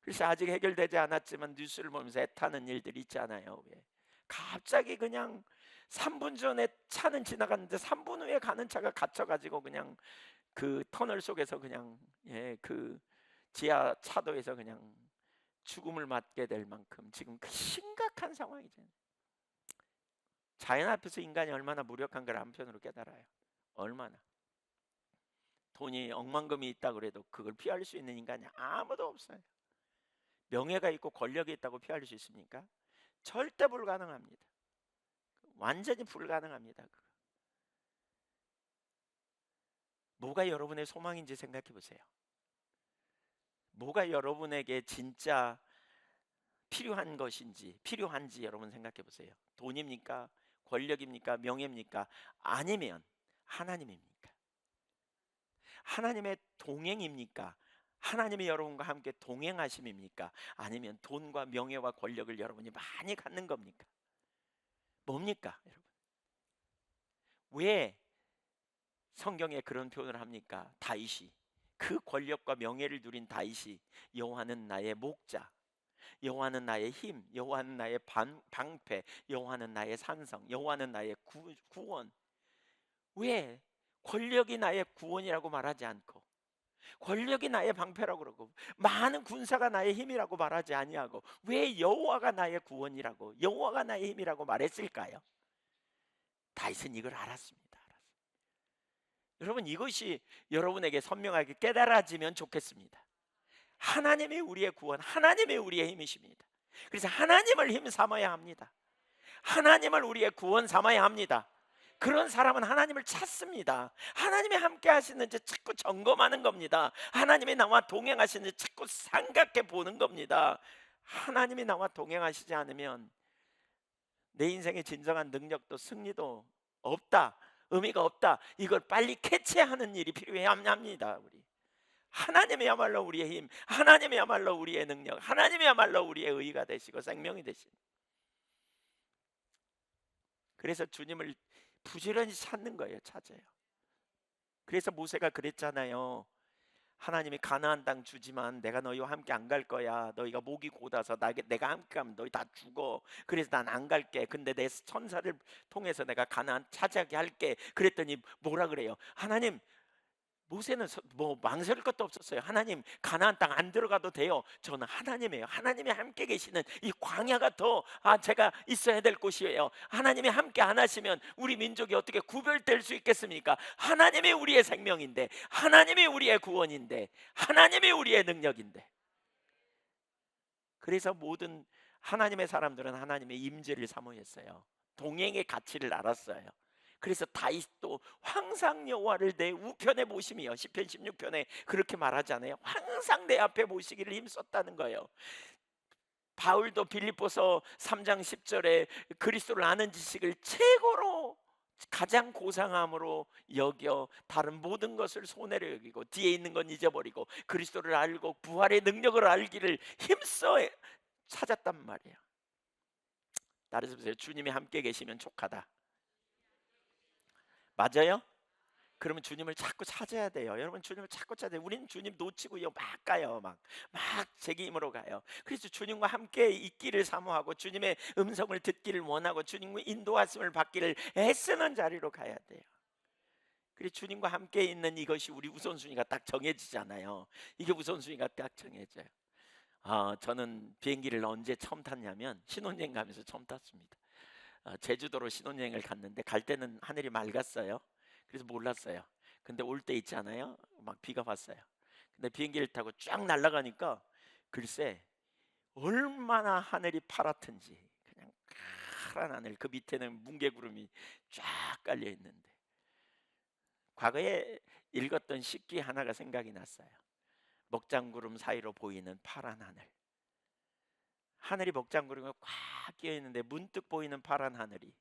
그래서 아직 해결되지 않았지만 뉴스를 보면서 애타는 일들이 있잖아요. 왜? 갑자기 그냥 3분 전에 차는 지나갔는데 3분 후에 가는 차가 갇혀가지고 그냥 그 터널 속에서 그냥 그 지하 차도에서 그냥 죽음을 맞게 될 만큼 지금 그 심각한 상황이잖아요. 자연 앞에서 인간이 얼마나 무력한 걸 한편으로 깨달아요. 얼마나. 돈이 억만금이 있다 그래도 그걸 피할 수 있는 인간이 아무도 없어요. 명예가 있고 권력이 있다고 피할 수 있습니까? 절대 불가능합니다. 완전히 불가능합니다. 뭐가 여러분의 소망인지 생각해 보세요. 뭐가 여러분에게 진짜 필요한지 여러분 생각해 보세요. 돈입니까? 권력입니까? 명예입니까? 아니면 하나님입니까? 하나님의 동행입니까? 하나님이 여러분과 함께 동행하심입니까? 아니면 돈과 명예와 권력을 여러분이 많이 갖는 겁니까? 뭡니까, 여러분? 왜 성경에 그런 표현을 합니까? 다윗이, 그 권력과 명예를 누린 다윗이 여호와는 나의 목자, 여호와는 나의 힘, 여호와는 나의 방패, 여호와는 나의 산성, 여호와는 나의 구원. 왜 권력이 나의 구원이라고 말하지 않고, 권력이 나의 방패라고 그러고, 많은 군사가 나의 힘이라고 말하지 아니하고, 왜 여호와가 나의 구원이라고, 여호와가 나의 힘이라고 말했을까요? 다윗은 이걸 알았습니다. 여러분, 이것이 여러분에게 선명하게 깨달아지면 좋겠습니다. 하나님이 우리의 구원, 하나님이 우리의 힘이십니다. 그래서 하나님을 힘 삼아야 합니다. 하나님을 우리의 구원 삼아야 합니다. 그런 사람은 하나님을 찾습니다. 하나님이 함께 하시는지 자꾸 점검하는 겁니다. 하나님이 나와 동행하시는지 자꾸 생각해 보는 겁니다. 하나님이 나와 동행하시지 않으면 내 인생의 진정한 능력도 승리도 없다, 의미가 없다. 이걸 빨리 캐치하는 일이 필요해야 합니다. 우리 하나님이야말로 우리의 힘, 하나님이야말로 우리의 능력, 하나님이야말로 우리의 의가 되시고 생명이 되신. 그래서 주님을 부지런히 찾는 거예요. 찾아요. 그래서 모세가 그랬잖아요. 하나님이 가나안 땅 주지만 내가 너희와 함께 안 갈 거야. 너희가 목이 곧아서 내가 함께 가면 너희 다 죽어. 그래서 난 안 갈게. 근데 내 천사를 통해서 내가 가나안 차지하게 할게. 그랬더니 뭐라 그래요? 하나님, 모세는 뭐 망설일 것도 없었어요. 하나님, 가나안 땅 안 들어가도 돼요. 저는 하나님이에요. 하나님이 함께 계시는 이 광야가 더 제가 있어야 될 곳이에요. 하나님이 함께 안 하시면 우리 민족이 어떻게 구별될 수 있겠습니까? 하나님이 우리의 생명인데, 하나님이 우리의 구원인데, 하나님이 우리의 능력인데. 그래서 모든 하나님의 사람들은 하나님의 임재를 사모했어요. 동행의 가치를 알았어요. 그래서 다윗도 항상 여호와를 내 우편에 모심이요, 시편 16편에 그렇게 말하잖아요. 항상 내 앞에 모시기를 힘썼다는 거예요. 바울도 빌립보서 3장 10절에 그리스도를 아는 지식을 최고로 가장 고상함으로 여겨 다른 모든 것을 손해로 여기고 뒤에 있는 건 잊어버리고 그리스도를 알고 부활의 능력을 알기를 힘써 찾았단 말이에요. 따라서 보세요. 주님이 함께 계시면 족하다. 맞아요? 그러면 주님을 자꾸 찾아야 돼요. 여러분, 주님을 자꾸 찾아야 돼요. 우리는 주님 놓치고요 막 가요. 막 자기 힘으로 가요. 그래서 주님과 함께 있기를 사모하고 주님의 음성을 듣기를 원하고 주님의 인도하심을 받기를 애쓰는 자리로 가야 돼요. 그래서 주님과 함께 있는 이것이 우리 우선순위가 딱 정해지잖아요. 이게 우선순위가 딱 정해져요. 저는 비행기를 언제 처음 탔냐면 신혼여행 가면서 처음 탔습니다. 제주도로 신혼여행을 갔는데 갈 때는 하늘이 맑았어요. 그래서 몰랐어요. 근데 올 때 있잖아요, 막 비가 왔어요. 근데 비행기를 타고 쫙 날아가니까 글쎄 얼마나 하늘이 파랗든지, 그냥 파란 하늘, 그 밑에는 뭉게구름이 쫙 깔려 있는데 과거에 읽었던 식기 하나가 생각이 났어요. 먹장구름 사이로 보이는 파란 하늘. 하늘이 먹장구름과 꽉 끼어 있는데 문득 보이는 파란 하늘이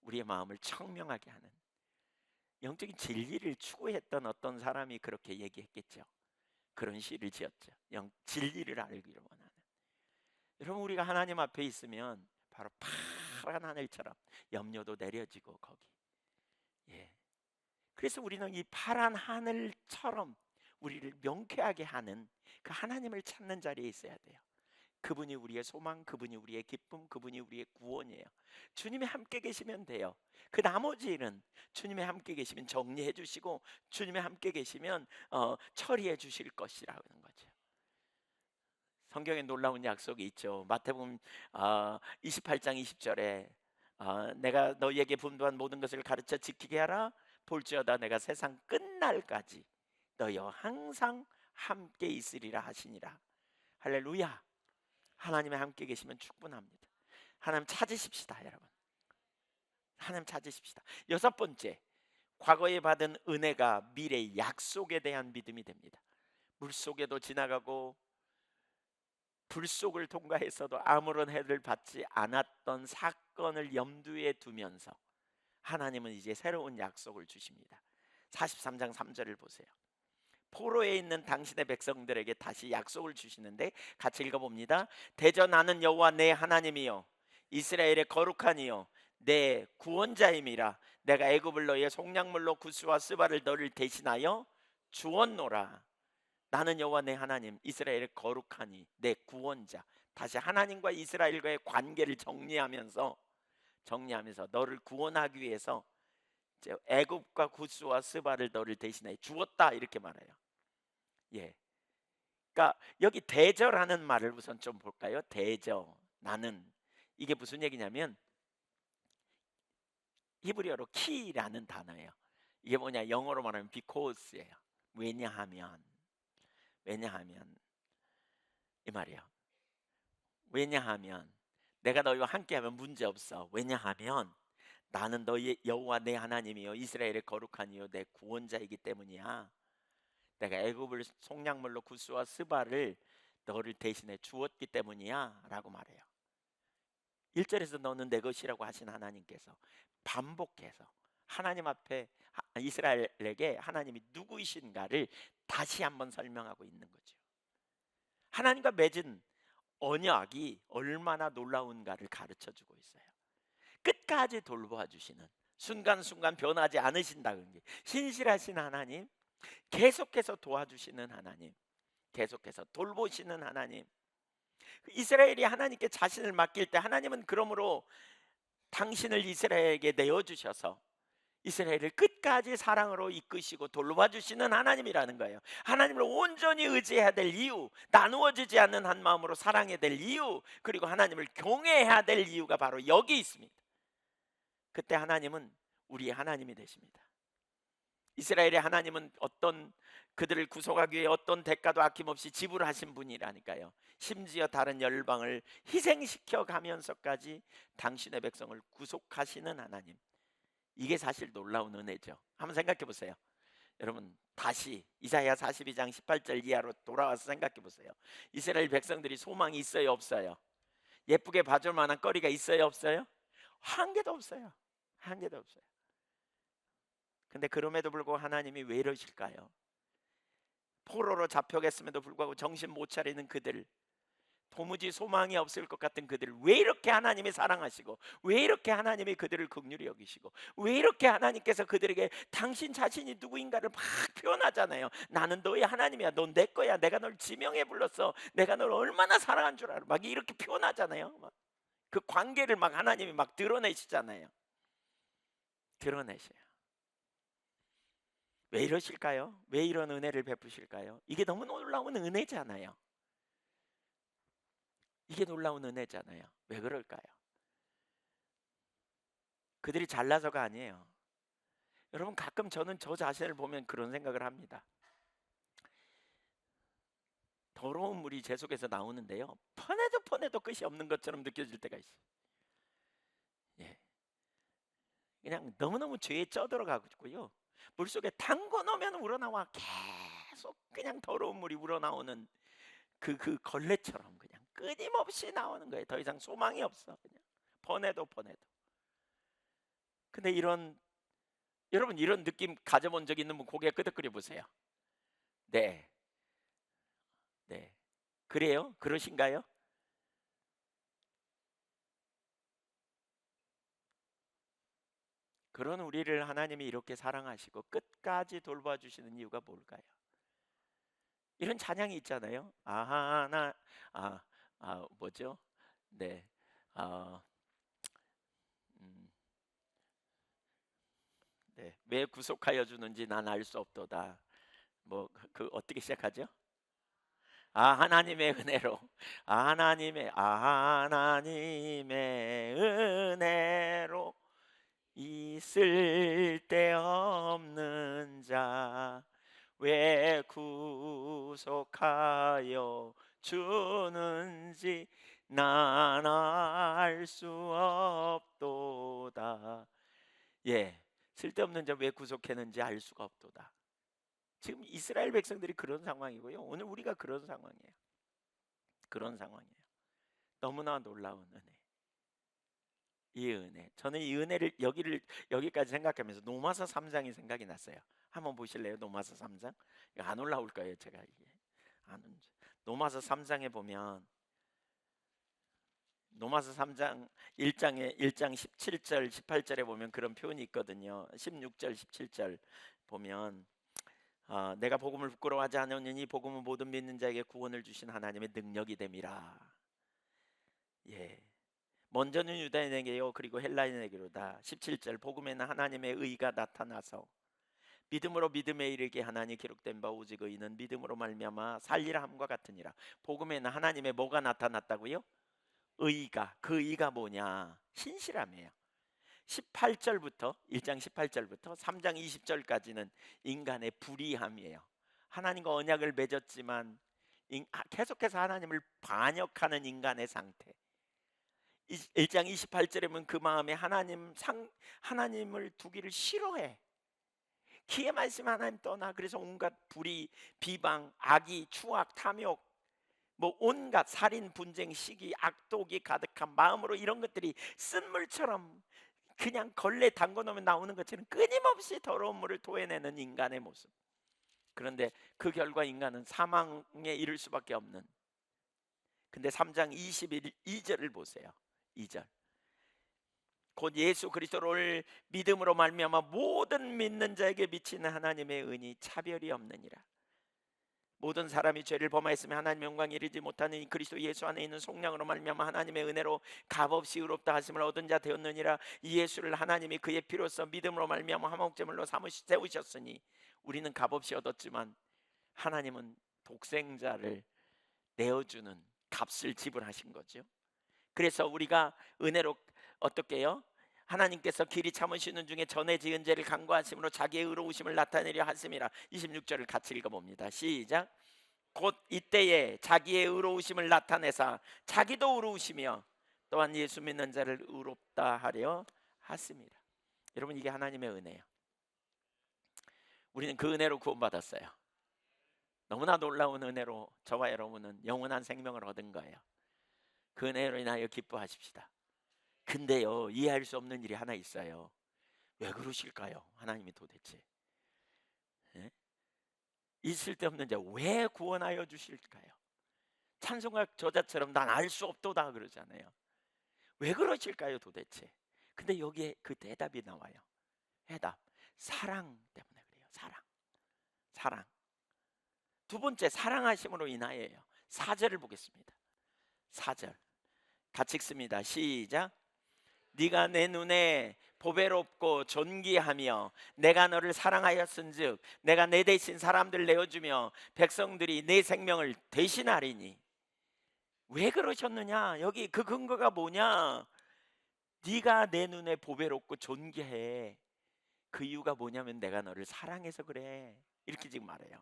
우리의 마음을 청명하게 하는, 영적인 진리를 추구했던 어떤 사람이 그렇게 얘기했겠죠. 그런 시를 지었죠. 진리를 알기를 원하는. 여러분, 우리가 하나님 앞에 있으면 바로 파란 하늘처럼 염려도 내려지고 거기. 그래서 우리는 이 파란 하늘처럼 우리를 명쾌하게 하는 그 하나님을 찾는 자리에 있어야 돼요. 그분이 우리의 소망, 그분이 우리의 기쁨, 그분이 우리의 구원이에요. 주님이 함께 계시면 돼요. 그 나머지 일은 주님이 함께 계시면 정리해 주시고, 주님이 함께 계시면 처리해 주실 것이라는 거죠. 성경에 놀라운 약속이 있죠. 마태복음 28장 20절에 내가 너희에게 분부한 모든 것을 가르쳐 지키게 하라. 볼지어다 내가 세상 끝날까지 너희와 항상 함께 있으리라 하시니라. 할렐루야. 하나님의 함께 계시면 충분합니다. 하나님 찾으십시다, 여러분. 하나님 찾으십시다. 여섯 번째, 과거에 받은 은혜가 미래의 약속에 대한 믿음이 됩니다. 물속에도 지나가고 불 속을 통과했어도 아무런 해를 받지 않았던 사건을 염두에 두면서 하나님은 이제 새로운 약속을 주십니다. 43장 3절을 보세요. 포로에 있는 당신의 백성들에게 다시 약속을 주시는데 같이 읽어봅니다. 대저 나는 여호와 내 하나님이요 이스라엘의 거룩하니요 내 구원자임이라. 내가 애굽을 너희의 속량물로 구스와 스바를 너를 대신하여 주었노라. 나는 여호와 내 하나님 이스라엘의 거룩하니 내 구원자. 다시 하나님과 이스라엘과의 관계를 정리하면서 너를 구원하기 위해서 이제 애굽과 구스와 스바를 너를 대신해 주었다 이렇게 말해요. 예. 그러니까 여기 대저라는 말을 우선 좀 볼까요? 대저, 나는, 이게 무슨 얘기냐면 히브리어로 키라는 단어예요. 이게 뭐냐? 영어로 말하면 because예요. 왜냐하면 이 말이에요. 왜냐하면 내가 너희와 함께하면 문제 없어. 왜냐하면 나는 너희 여호와 내 하나님이요 이스라엘의 거룩하니요 내 구원자이기 때문이야. 내가 애굽을 속량물로 구스와 스바를 너를 대신해 주었기 때문이야 라고 말해요. 1절에서 너는 내 것이라고 하신 하나님께서 반복해서 하나님 앞에 이스라엘에게 하나님이 누구이신가를 다시 한번 설명하고 있는 거죠. 하나님과 맺은 언약이 얼마나 놀라운가를 가르쳐주고 있어요. 끝까지 돌보아 주시는, 순간순간 변하지 않으신다는 게 신실하신 하나님, 계속해서 도와주시는 하나님, 계속해서 돌보시는 하나님. 이스라엘이 하나님께 자신을 맡길 때 하나님은 그러므로 당신을 이스라엘에게 내어주셔서 이스라엘을 끝까지 사랑으로 이끄시고 돌봐주시는 하나님이라는 거예요. 하나님을 온전히 의지해야 될 이유, 나누어지지 않는 한 마음으로 사랑해야 될 이유, 그리고 하나님을 경외해야 될 이유가 바로 여기 있습니다. 그때 하나님은 우리의 하나님이 되십니다. 이스라엘의 하나님은 그들을 구속하기 위해 어떤 대가도 아낌없이 지불하신 분이라니까요. 심지어 다른 열방을 희생시켜 가면서까지 당신의 백성을 구속하시는 하나님. 이게 사실 놀라운 은혜죠. 한번 생각해 보세요. 여러분 다시 이사야 42장 18절 이하로 돌아와서 생각해 보세요. 이스라엘 백성들이 소망이 있어요, 없어요? 예쁘게 봐줄 만한 거리가 있어요, 없어요? 한 개도 없어요. 한 개도 없어요. 근데 그럼에도 불구하고 하나님이 왜 이러실까요? 포로로 잡혀갔음에도 불구하고 정신 못 차리는 그들, 도무지 소망이 없을 것 같은 그들을 왜 이렇게 하나님이 사랑하시고, 왜 이렇게 하나님이 그들을 긍휼히 여기시고, 왜 이렇게 하나님께서 그들에게 당신 자신이 누구인가를 막 표현하잖아요. 나는 너의 하나님이야, 넌 내 거야, 내가 널 지명해 불렀어, 내가 널 얼마나 사랑한 줄 알아, 막 이렇게 표현하잖아요. 그 관계를 막 하나님이 막 드러내시잖아요. 드러내셔요. 왜 이러실까요? 왜 이런 은혜를 베푸실까요? 이게 너무 놀라운 은혜잖아요. 이게 놀라운 은혜잖아요. 왜 그럴까요? 그들이 잘나서가 아니에요. 여러분 가끔 저는 저 자신을 보면 그런 생각을 합니다. 더러운 물이 제 속에서 나오는데요, 퍼내도 끝이 없는 것처럼 느껴질 때가 있어요. 예. 그냥 너무너무 죄에 쪄들어가고요, 물속에 담궈 놓으면 우러나와 계속 그냥 더러운 물이 우러나오는 그 걸레처럼 그냥 끊임없이 나오는 거예요. 더 이상 소망이 없어. 그냥 퍼내도. 근데 여러분 이런 느낌 가져본 적 있는 분 고개 끄덕거려 보세요. 네. 그래요? 그러신가요? 그런 우리를 하나님이 이렇게 사랑하시고 끝까지 돌봐주시는 이유가 뭘까요? 이런 찬양이 있잖아요. 뭐죠? 네. 아, 음, 네. 왜 구속하여 주는지 난 알 수 없도다. 뭐 어떻게 시작하죠? 하나님의 은혜로. 하나님의 은혜로 있을 데 없는 자 왜 구속하여 주는지 난 알 수 없도다. 예, 쓸데없는 자 왜 구속했는지 알 수가 없도다. 지금 이스라엘 백성들이 그런 상황이고요. 오늘 우리가 그런 상황이에요. 그런 상황이에요. 너무나 놀라운 은혜. 이 은혜. 저는 이 은혜를 여기까지 생각하면서 노마서 3장이 생각이 났어요. 한번 보실래요? 노마서 3장. 이거 안 올라올 거예요, 제가 이게. 안 노마서 3장에 보면 노마서 3장 1장 17절 18절에 보면 그런 표현이 있거든요. 16절 17절 보면 내가 복음을 부끄러워하지 않으니 복음은 모든 믿는 자에게 구원을 주신 하나님의 능력이 됨이라. 예. 먼저는 유다인에게요 그리고 헬라인에게로다. 17절 복음에는 하나님의 의가 나타나서 믿음으로 믿음에 이르게 하나니 기록된 바 오직 의는 믿음으로 말미암아 살리라 함과 같으니라. 복음에는 하나님의 뭐가 나타났다고요? 의가. 그 의가 뭐냐? 신실함이에요. 18절부터 1장 18절부터 3장 20절까지는 인간의 불의함이에요. 하나님과 언약을 맺었지만 계속해서 하나님을 반역하는 인간의 상태. 1장 28절에 보면 그 마음에 하나님을 두기를 싫어해. 기회 말씀 하나님 떠나. 그래서 온갖 불의, 비방, 악의, 추악, 탐욕, 뭐 온갖 살인, 분쟁, 시기, 악독이 가득한 마음으로 이런 것들이 쓴물처럼 그냥 걸레 담궈 놓으면 나오는 것처럼 끊임없이 더러운 물을 토해내는 인간의 모습. 그런데 그 결과 인간은 사망에 이를 수밖에 없는. 근데 3장 22절을 보세요. 2절. 곧 예수 그리스도를 믿음으로 말미암아 모든 믿는 자에게 미치는 하나님의 은이 차별이 없느니라. 모든 사람이 죄를 범하였으며 하나님의 영광에 이르지 못하는 이 그리스도 예수 안에 있는 속량으로 말미암아 하나님의 은혜로 값없이 의롭다 하심을 얻은 자 되었느니라. 이 예수를 하나님이 그의 피로써 믿음으로 말미암아 화목제물로 세우셨으니 우리는 값없이 얻었지만 하나님은 독생자를 내어주는 값을 지불하신 거죠. 그래서 우리가 은혜로 어떻게 해요? 하나님께서 길이 참으시는 중에 전에 지은 죄를 간구하심으로 자기의 의로우심을 나타내려 하심이라. 26절을 같이 읽어봅니다. 시작. 곧 이때에 자기의 의로우심을 나타내사 자기도 의로우시며 또한 예수 믿는 자를 의롭다 하려 하심이라. 여러분, 이게 하나님의 은혜예요. 우리는 그 은혜로 구원받았어요. 너무나 놀라운 은혜로 저와 여러분은 영원한 생명을 얻은 거예요. 그 은혜로 인하여 기뻐하십시다. 근데요, 이해할 수 없는 일이 하나 있어요. 왜 그러실까요? 하나님이 도대체 있을 데 없는 자 왜 구원하여 주실까요? 찬송가 저자처럼 난 알 수 없도다 그러잖아요. 왜 그러실까요 도대체? 근데 여기에 그 대답이 나와요. 해답. 사랑 때문에 그래요. 사랑. 두 번째, 사랑하심으로 인하여요. 4절을 보겠습니다. 4절 같이 읽습니다. 시작. 네가 내 눈에 보배롭고 존귀하며 내가 너를 사랑하였은즉 내가 내 대신 사람들 내어주며 백성들이 내 생명을 대신하리니. 왜 그러셨느냐? 여기 그 근거가 뭐냐? 네가 내 눈에 보배롭고 존귀해. 그 이유가 뭐냐면 내가 너를 사랑해서 그래. 이렇게 지금 말해요.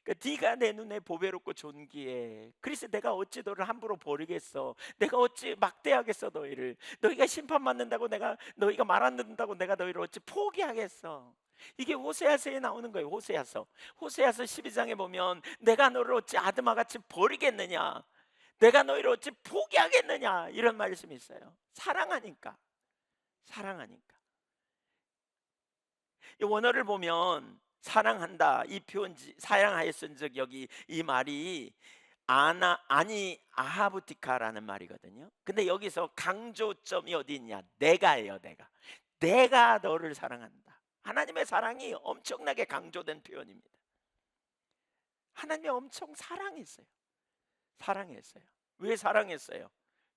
그러니까 네가 내 눈에 보배롭고 존귀해. 그래서 내가 어찌 너를 함부로 버리겠어. 내가 어찌 막대하겠어 너희를. 너희가 심판받는다고 너희가 말 안 듣는다고 내가 너희를 어찌 포기하겠어. 이게 호세아서에 나오는 거예요. 호세아서 12장에 보면 내가 너를 어찌 아드마같이 버리겠느냐, 내가 너희를 어찌 포기하겠느냐, 이런 말씀이 있어요. 사랑하니까. 이 원어를 보면 사랑한다, 이 표현 사랑하였은즉 여기 이 말이 아하부티카라는 말이거든요. 근데 여기서 강조점이 어디 있냐? 내가예요. 내가 너를 사랑한다. 하나님의 사랑이 엄청나게 강조된 표현입니다. 하나님이 엄청 사랑했어요. 사랑했어요. 왜 사랑했어요?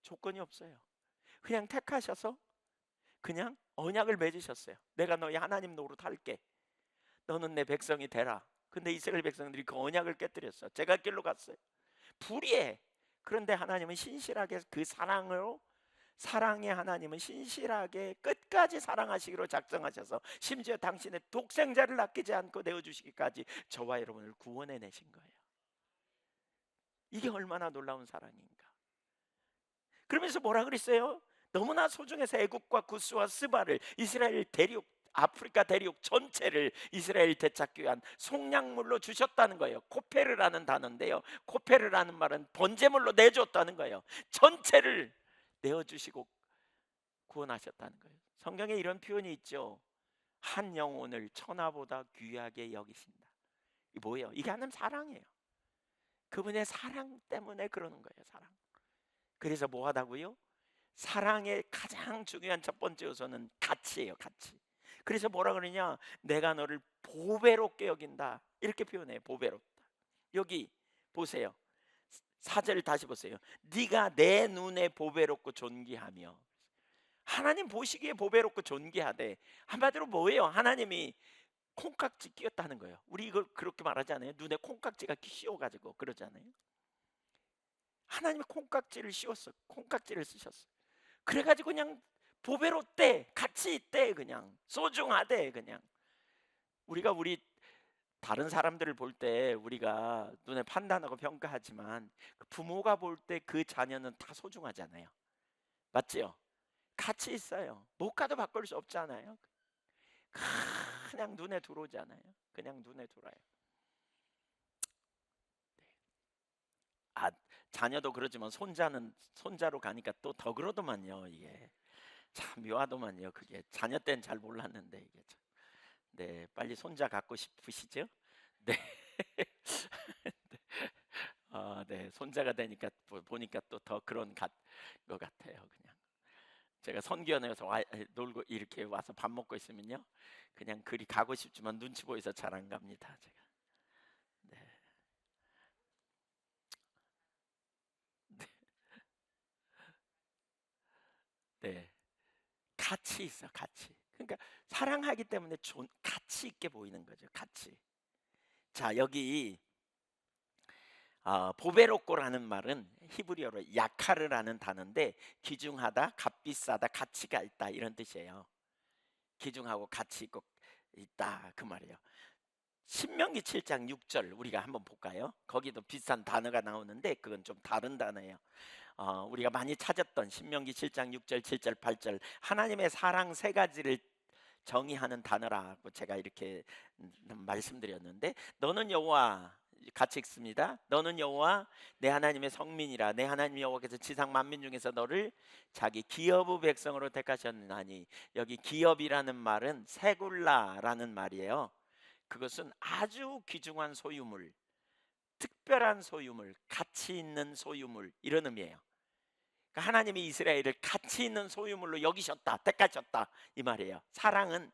조건이 없어요. 그냥 택하셔서 그냥 언약을 맺으셨어요. 내가 너희 하나님 노릇 할게. 너는 내 백성이 되라. 근데 이스라엘 백성들이 그 언약을 깨뜨렸어. 제갈 길로 갔어요. 불의해. 그런데 하나님은 신실하게 그 사랑으로, 사랑의 하나님은 신실하게 끝까지 사랑하시기로 작정하셔서 심지어 당신의 독생자를 아끼지 않고 내어주시기까지 저와 여러분을 구원해내신 거예요. 이게 얼마나 놀라운 사랑인가. 그러면서 뭐라 그랬어요? 너무나 소중해서 애국과 구스와 스바를, 이스라엘 대륙, 아프리카 대륙 전체를 이스라엘 되찾기 위한 속량물로 주셨다는 거예요. 코페르라는 단어인데요, 코페르라는 말은 번제물로 내줬다는 거예요. 전체를 내어주시고 구원하셨다는 거예요. 성경에 이런 표현이 있죠. 한 영혼을 천하보다 귀하게 여기신다. 이게 뭐예요? 이게 하나님 사랑이에요. 그분의 사랑 때문에 그러는 거예요. 사랑. 그래서 뭐 하다고요? 사랑의 가장 중요한 첫 번째 요소는 가치예요. 가치. 그래서 뭐라 그러냐? 내가 너를 보배롭게 여긴다, 이렇게 표현해요. 보배롭다. 여기 보세요. 4절 다시 보세요. 네가 내 눈에 보배롭고 존귀하며. 하나님 보시기에 보배롭고 존귀하대. 한마디로 뭐예요? 하나님이 콩깍지 끼웠다는 거예요. 우리 이걸 그렇게 말하지 않아요? 눈에 콩깍지가 씌워가지고 그러잖아요. 하나님이 콩깍지를 씌웠어. 콩깍지를 쓰셨어. 그래가지고 그냥 보배롭대, 가치 있대, 그냥 소중하대. 그냥 우리 다른 사람들을 볼 때 우리가 눈에 판단하고 평가하지만 그 부모가 볼 때 그 자녀는 다 소중하잖아요. 맞지요? 가치 있어요. 못 가도 바꿀 수 없잖아요. 그냥 눈에 들어오잖아요. 그냥 눈에 들어와요. 아, 자녀도 그러지만 손자로 가니까 또 더 그러더만요. 이게 참 묘하더만요. 그게 자녀 때는 잘 몰랐는데 이게 참. 네, 빨리 손자 갖고 싶으시죠? 네. 네, 손자가 되니까 보니까 또 더 그런 것 같아요. 그냥 제가 선교연에서 놀고 이렇게 와서 밥 먹고 있으면요, 그냥 그리 가고 싶지만 눈치 보여서 잘 안 갑니다. 제가. 네. 네. 네. 가치 있어, 가치. 그러니까 사랑하기 때문에 가치 있게 보이는 거죠. 가치. 자, 여기 보베로코라는 말은 히브리어로 야카르라는 단어인데, 귀중하다, 값비싸다, 가치가 있다, 이런 뜻이에요. 귀중하고 가치 있고 있다, 그 말이에요. 신명기 7장 6절 우리가 한번 볼까요? 거기도 비슷한 단어가 나오는데 그건 좀 다른 단어예요. 우리가 많이 찾았던 신명기 7장 6절, 7절, 8절, 하나님의 사랑 세 가지를 정의하는 단어라고 제가 이렇게 말씀드렸는데, 너는 여호와, 같이 읽습니다. 너는 여호와 내 하나님의 성민이라. 내 하나님 여호와께서 지상 만민 중에서 너를 자기 기업의 백성으로 택하셨나니. 여기 기업이라는 말은 세굴라라는 말이에요. 그것은 아주 귀중한 소유물, 특별한 소유물, 가치 있는 소유물, 이런 의미예요. 그러니까 하나님이 이스라엘을 가치 있는 소유물로 여기셨다, 택하셨다, 이 말이에요. 사랑은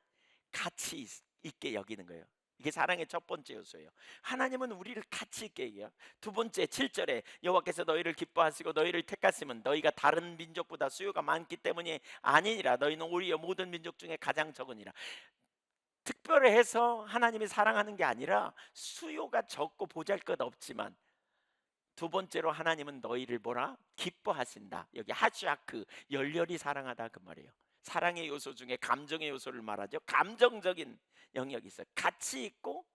가치 있게 여기는 거예요. 이게 사랑의 첫 번째 요소예요. 하나님은 우리를 가치 있게 여겨요. 두 번째 7절에 여호와께서 너희를 기뻐하시고 너희를 택하시면 너희가 다른 민족보다 수요가 많기 때문이 아니니라. 너희는 오히려 모든 민족 중에 가장 적으니라. 특별해서 하나님이 사랑하는 게 아니라 수요가 적고 보잘것없지만, 두 번째로 하나님은 너희를 뭐라? 기뻐하신다. 여기 하샤크, 열렬히 사랑하다, 그 말이에요. 사랑의 요소 중에 감정의 요소를 말하죠. 감정적인 영역이 있어요. 가치 있고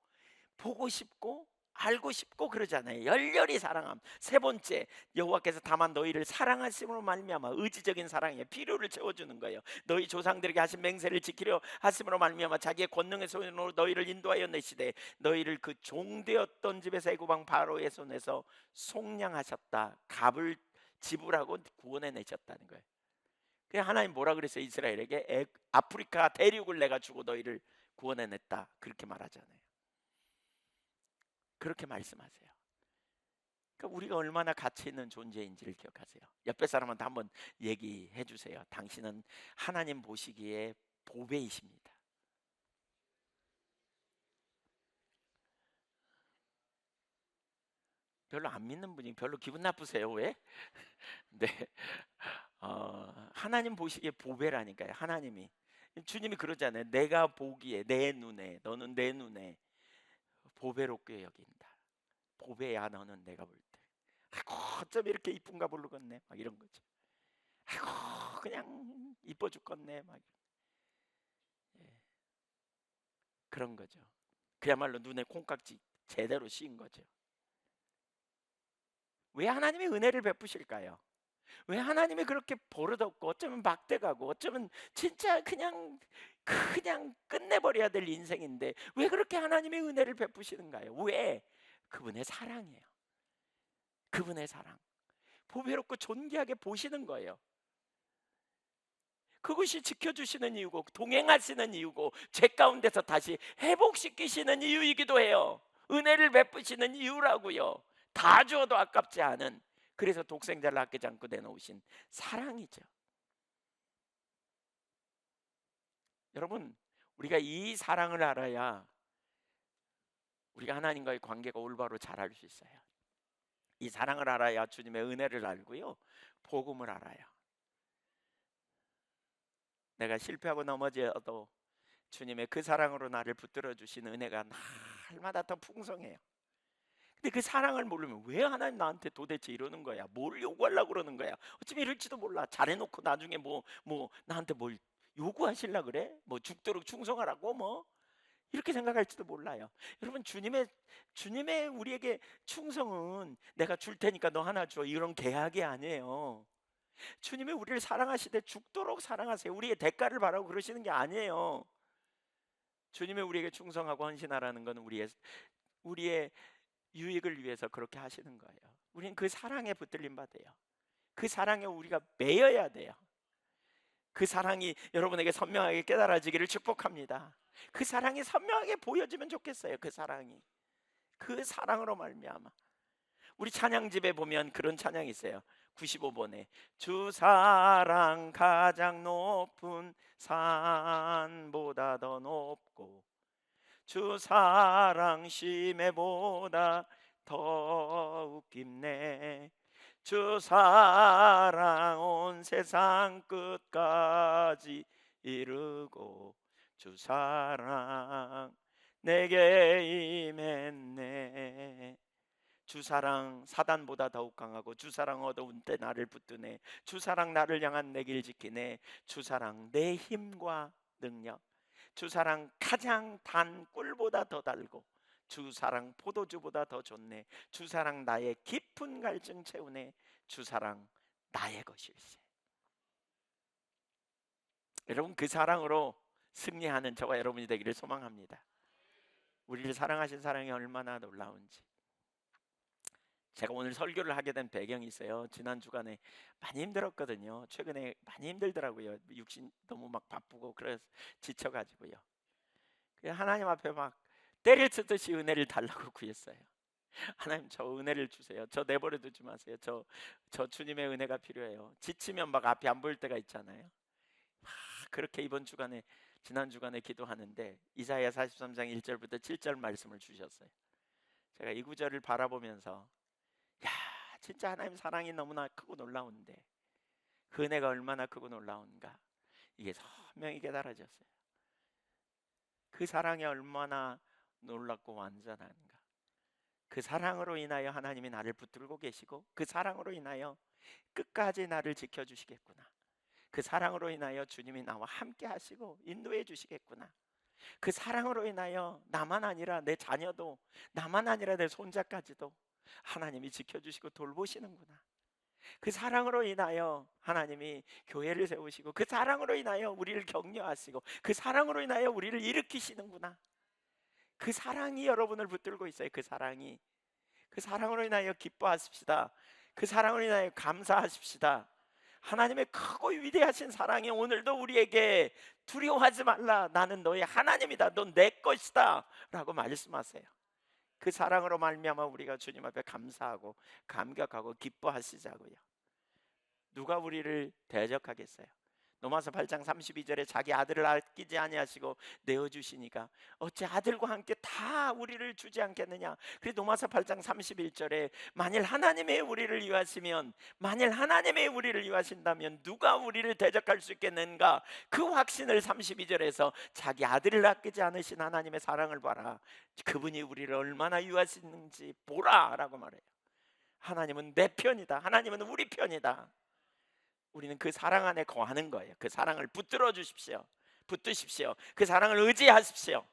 보고 싶고 알고 싶고 그러잖아요. 열렬히 사랑함. 세 번째, 여호와께서 다만 너희를 사랑하심으로 말미암아, 의지적인 사랑이에요. 필요를 채워주는 거예요. 너희 조상들에게 하신 맹세를 지키려 하심으로 말미암아 자기의 권능의 손으로 너희를 인도하여 내시되 너희를 그 종되었던 집에서 애굽왕 바로의 손에서 속량하셨다. 값을 지불하고 구원해 내셨다는 거예요. 그냥 하나님 뭐라 그랬어요? 이스라엘에게 아프리카 대륙을 내가 주고 너희를 구원해 냈다, 그렇게 말하잖아요. 그렇게 말씀하세요. 그러니까 우리가 얼마나 가치 있는 존재인지를 기억하세요. 옆에 사람한테 한번 얘기해 주세요. 당신은 하나님 보시기에 보배이십니다. 별로 안 믿는 분이 별로 기분 나쁘세요? 왜? 네. 하나님 보시기에 보배라니까요. 하나님이 주님이 그러잖아요. 내가 보기에 내 눈에 너는 내 눈에 보배롭게 여긴다. 보배야 너는 내가 볼 때. 아이고 어쩜 이렇게 이쁜가 모르겠네. 막 이런 거죠. 아이고 그냥 이뻐 죽겠네. 막 예, 그런 거죠. 그야말로 눈에 콩깍지 제대로 씌인 거죠. 왜 하나님이 은혜를 베푸실까요? 왜 하나님이 그렇게 버릇없고 어쩌면 막대가고 어쩌면 진짜 그냥 끝내버려야 될 인생인데 왜 그렇게 하나님의 은혜를 베푸시는가요? 왜? 그분의 사랑이에요. 그분의 사랑. 보배롭고 존귀하게 보시는 거예요. 그것이 지켜주시는 이유고 동행하시는 이유고 죄 가운데서 다시 회복시키시는 이유이기도 해요. 은혜를 베푸시는 이유라고요. 다 주어도 아깝지 않은, 그래서 독생자를 아끼지 않고 내놓으신 사랑이죠. 여러분, 우리가 이 사랑을 알아야 우리가 하나님과의 관계가 올바로 잘할 수 있어요. 이 사랑을 알아야 주님의 은혜를 알고요, 복음을 알아요. 내가 실패하고 넘어져도 주님의 그 사랑으로 나를 붙들어 주시는 은혜가 날마다 더 풍성해요. 근데 그 사랑을 모르면 왜 하나님 나한테 도대체 이러는 거야? 뭘 요구하려고 그러는 거야? 어쩌면 이럴지도 몰라. 잘해놓고 나중에 뭐 나한테 뭘 요구하실라 그래? 뭐 죽도록 충성하라고 뭐 이렇게 생각할지도 몰라요. 여러분, 주님의 우리에게 충성은 내가 줄 테니까 너 하나 줘 이런 계약이 아니에요. 주님이 우리를 사랑하시되 죽도록 사랑하세요. 우리의 대가를 바라고 그러시는 게 아니에요. 주님의 우리에게 충성하고 헌신하라는 건 우리의 유익을 위해서 그렇게 하시는 거예요. 우리는 그 사랑에 붙들림 받아요. 그 사랑에 우리가 매여야 돼요. 그 사랑이 여러분에게 선명하게 깨달아지기를 축복합니다. 그 사랑이 선명하게 보여지면 좋겠어요. 그 사랑으로 말미암아. 우리 찬양집에 보면 그런 찬양이 있어요. 95번에 주 사랑 가장 높은 산보다 더 높고 주 사랑 심해보다 더욱 깊네. 주 사랑 온 세상 끝까지 이르고 주 사랑 내게 임했네. 주 사랑 사단보다 더욱 강하고 주 사랑 어두운 때 나를 붙드네. 주 사랑 나를 향한 내 길 지키네. 주 사랑 내 힘과 능력. 주 사랑 가장 단 꿀보다 더 달고 주 사랑 포도주보다 더 좋네. 주 사랑 나의 깊은 갈증 채우네. 주 사랑 나의 것일세. 여러분, 그 사랑으로 승리하는 저와 여러분이 되기를 소망합니다. 우리를 사랑하신 사랑이 얼마나 놀라운지. 제가 오늘 설교를 하게 된 배경이 있어요. 지난 주간에 많이 힘들었거든요. 최근에 많이 힘들더라고요. 육신 너무 막 바쁘고 그래서 지쳐가지고요. 하나님 앞에 막 때를 쓰듯이 은혜를 달라고 구했어요. 하나님, 저 은혜를 주세요. 저 내버려 두지 마세요. 저 주님의 은혜가 필요해요. 지치면 막 앞이 안 보일 때가 있잖아요. 그렇게 지난 주간에 기도하는데 이사야 43장 1절부터 7절 말씀을 주셨어요. 제가 이 구절을 바라보면서 야, 진짜 하나님 사랑이 너무나 크고 놀라운데 그 은혜가 얼마나 크고 놀라운가, 이게 선명히 깨달아졌어요. 그 사랑이 얼마나 놀랍고 완전한가. 그 사랑으로 인하여 하나님이 나를 붙들고 계시고 그 사랑으로 인하여 끝까지 나를 지켜주시겠구나. 그 사랑으로 인하여 주님이 나와 함께 하시고 인도해 주시겠구나. 그 사랑으로 인하여 나만 아니라 내 자녀도, 나만 아니라 내 손자까지도 하나님이 지켜주시고 돌보시는구나. 그 사랑으로 인하여 하나님이 교회를 세우시고 그 사랑으로 인하여 우리를 격려하시고 그 사랑으로 인하여 우리를 일으키시는구나. 그 사랑이 여러분을 붙들고 있어요. 그 사랑으로 인하여 기뻐하십시다. 그 사랑으로 인하여 감사하십시다. 하나님의 크고 위대하신 사랑이 오늘도 우리에게 두려워하지 말라, 나는 너의 하나님이다, 넌 내 것이다 라고 말씀하세요. 그 사랑으로 말미암아 우리가 주님 앞에 감사하고 감격하고 기뻐하시자고요. 누가 우리를 대적하겠어요? 로마서 8장 32절에 자기 아들을 아끼지 아니하시고 내어주시니까 어찌 아들과 함께 다 우리를 주지 않겠느냐. 그래서 로마서 8장 31절에 만일 하나님의 우리를 위하시면, 만일 하나님의 우리를 위하신다면 누가 우리를 대적할 수 있겠는가. 그 확신을 32절에서 자기 아들을 아끼지 않으신 하나님의 사랑을 봐라, 그분이 우리를 얼마나 위하시는지 보라 라고 말해요. 하나님은 내 편이다, 하나님은 우리 편이다. 우리는 그 사랑 안에 거하는 거예요. 그 사랑을 붙들어 주십시오. 붙드십시오. 그 사랑을 의지하십시오.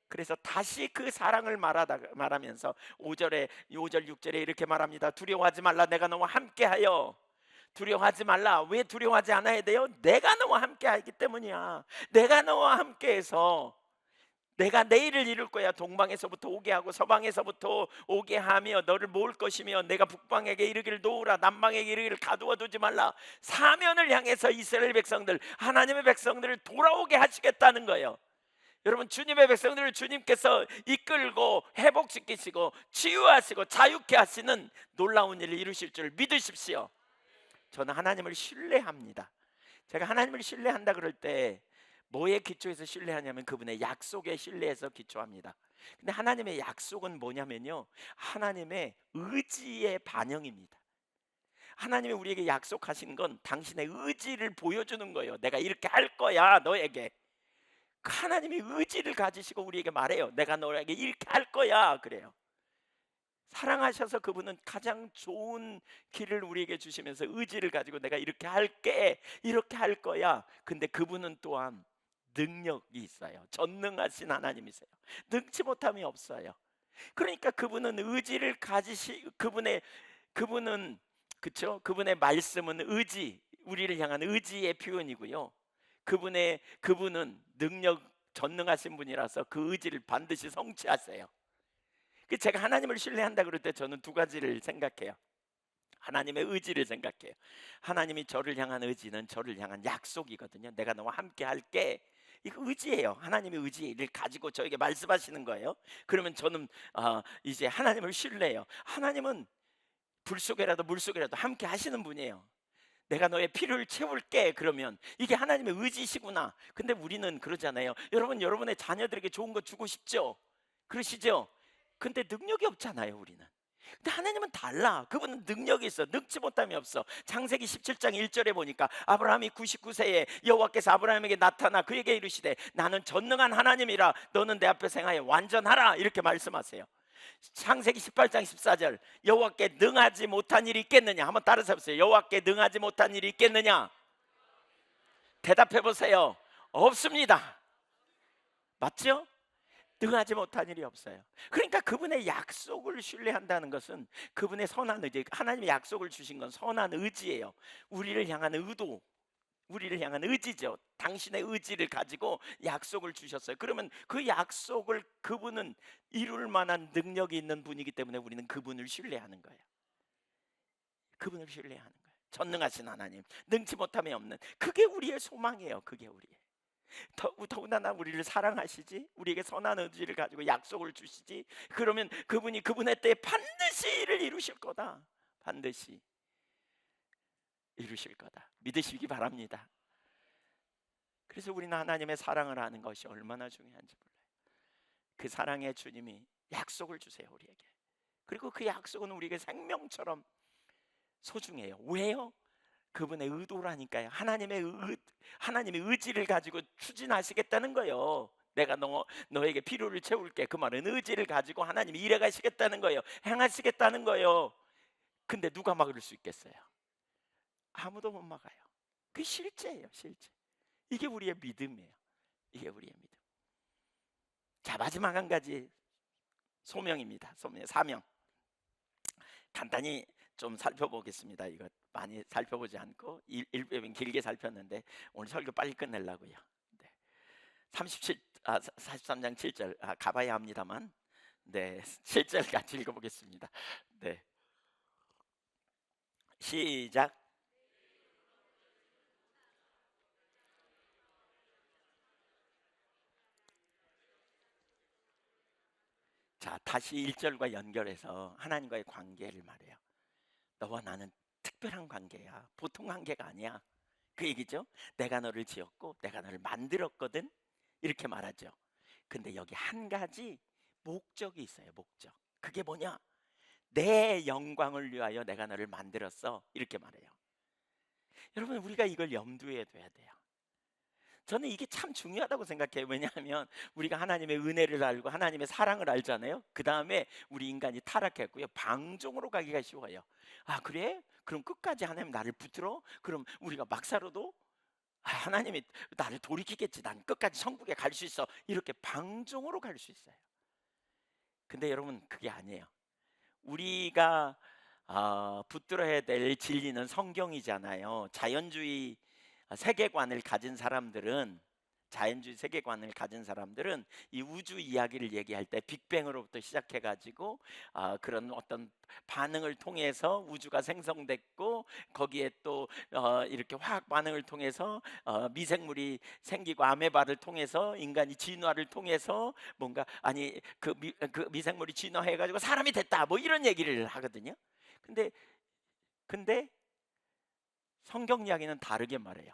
그래서 다시 그 사랑을 말하면서 5절 6절에 이렇게 말합니다. 두려워하지 말라, 내가 너와 함께하여. 두려워하지 말라. 왜 두려워하지 않아야 돼요? 내가 너와 함께하기 때문이야. 내가 너와 함께해서 내가 내일을 이룰 거야. 동방에서부터 오게 하고 서방에서부터 오게 하며 너를 모을 것이며, 내가 북방에게 이르기를 놓으라, 남방에게 이르기를 가두어 두지 말라. 사면을 향해서 이스라엘 백성들, 하나님의 백성들을 돌아오게 하시겠다는 거예요. 여러분, 주님의 백성들을 주님께서 이끌고 회복시키시고 치유하시고 자유케 하시는 놀라운 일을 이루실 줄 믿으십시오. 저는 하나님을 신뢰합니다. 제가 하나님을 신뢰한다 그럴 때 뭐에 기초해서 신뢰하냐면 그분의 약속에 신뢰해서 기초합니다. 근데 하나님의 약속은 뭐냐면요, 하나님의 의지의 반영입니다. 하나님이 우리에게 약속하신 건 당신의 의지를 보여주는 거예요. 내가 이렇게 할 거야 너에게. 하나님이 의지를 가지시고 우리에게 말해요. 내가 너에게 이렇게 할 거야 그래요. 사랑하셔서 그분은 가장 좋은 길을 우리에게 주시면서 의지를 가지고 내가 이렇게 할게, 이렇게 할 거야. 근데 그분은 또한 능력이 있어요. 전능하신 하나님이세요. 능치 못함이 없어요. 그러니까 그분은 의지를 그분은 그쵸? 그분의 말씀은 의지, 우리를 향한 의지의 표현이고요. 그분은 능력 전능하신 분이라서 그 의지를 반드시 성취하세요. 제가 하나님을 신뢰한다 그럴 때 저는 두 가지를 생각해요. 하나님의 의지를 생각해요. 하나님이 저를 향한 의지는 저를 향한 약속이거든요. 내가 너와 함께 할게. 이거 의지예요. 하나님의 의지를 가지고 저에게 말씀하시는 거예요. 그러면 저는 이제 하나님을 신뢰해요. 하나님은 불 속에라도 물 속에라도 함께 하시는 분이에요. 내가 너의 필요를 채울게. 그러면 이게 하나님의 의지시구나. 근데 우리는 그러잖아요. 여러분, 여러분의 자녀들에게 좋은 거 주고 싶죠? 그러시죠? 근데 능력이 없잖아요 우리는. 근데 하나님은 달라. 그분은 능력이 있어. 능치 못함이 없어. 창세기 17장 1절에 보니까 아브라함이 99세에 여호와께서 아브라함에게 나타나 그에게 이르시되 나는 전능한 하나님이라 너는 내 앞에 행하여 완전하라, 이렇게 말씀하세요. 창세기 18장 14절 여호와께 능하지 못한 일이 있겠느냐. 한번 따라서 보세요. 여호와께 능하지 못한 일이 있겠느냐. 대답해 보세요. 없습니다. 맞죠? 능하지 못한 일이 없어요. 그러니까 그분의 약속을 신뢰한다는 것은 그분의 선한 의지, 하나님의 약속을 주신 건 선한 의지예요. 우리를 향한 의도, 우리를 향한 의지죠. 당신의 의지를 가지고 약속을 주셨어요. 그러면 그 약속을 그분은 이룰 만한 능력이 있는 분이기 때문에 우리는 그분을 신뢰하는 거예요. 그분을 신뢰하는 거예요. 전능하신 하나님, 능치 못함이 없는, 그게 우리의 소망이에요. 그게 우리의. 더군다나 우리를 사랑하시지, 우리에게 선한 의지를 가지고 약속을 주시지. 그러면 그분이 그분의 때에 반드시 이를 이루실 거다. 반드시 이루실 거다. 믿으시기 바랍니다. 그래서 우리는 하나님의 사랑을 아는 것이 얼마나 중요한지 몰라요. 그 사랑의 주님이 약속을 주세요 우리에게. 그리고 그 약속은 우리에게 생명처럼 소중해요. 왜요? 그분의 의도라니까요. 하나님의 의지를 가지고 추진하시겠다는 거예요. 내가 너에게 필요를 채울게. 그 말은 의지를 가지고 하나님이 일해 가시겠다는 거예요. 행하시겠다는 거예요. 근데 누가 막을 수 있겠어요? 아무도 못 막아요. 그게 실제예요, 실제. 이게 우리의 믿음이에요. 이게 우리의 믿음. 자, 마지막 한 가지 소명입니다. 사명. 간단히 좀 살펴보겠습니다. 이거 많이 살펴보지 않고 1부분 길게 살폈는데 오늘 설교 빨리 끝내려고요. 네. 43장 7절 가봐야 합니다만, 네, 7절 같이 읽어보겠습니다. 네, 시작. 자, 다시 1절과 연결해서 하나님과의 관계를 말해요. 너와 나는 특별한 관계야. 보통 관계가 아니야. 그 얘기죠. 내가 너를 지었고 내가 너를 만들었거든. 이렇게 말하죠. 근데 여기 한 가지 목적이 있어요. 목적. 그게 뭐냐? 내 영광을 위하여 내가 너를 만들었어. 이렇게 말해요. 여러분, 우리가 이걸 염두에 둬야 돼요. 저는 이게 참 중요하다고 생각해요. 왜냐하면 우리가 하나님의 은혜를 알고 하나님의 사랑을 알잖아요. 그 다음에 우리 인간이 타락했고요, 방종으로 가기가 쉬워요. 아, 그래? 그럼 끝까지 하나님 나를 붙들어? 그럼 우리가 막 살아도 하나님이 나를 돌이키겠지, 난 끝까지 천국에 갈 수 있어, 이렇게 방종으로 갈 수 있어요. 근데 여러분, 그게 아니에요. 우리가 붙들어야 될 진리는 성경이잖아요. 세계관을 가진 사람들은 자연주의 세계관을 가진 사람들은 이 우주 이야기를 얘기할 때 빅뱅으로부터 시작해 가지고 그런 어떤 반응을 통해서 우주가 생성됐고, 거기에 또 이렇게 화학 반응을 통해서 미생물이 생기고, 아메바를 통해서 인간이 진화를 통해서 뭔가 그 미생물이 진화해 가지고 사람이 됐다, 뭐 이런 얘기를 하거든요. 근데 근데 성경 이야기는 다르게 말해요.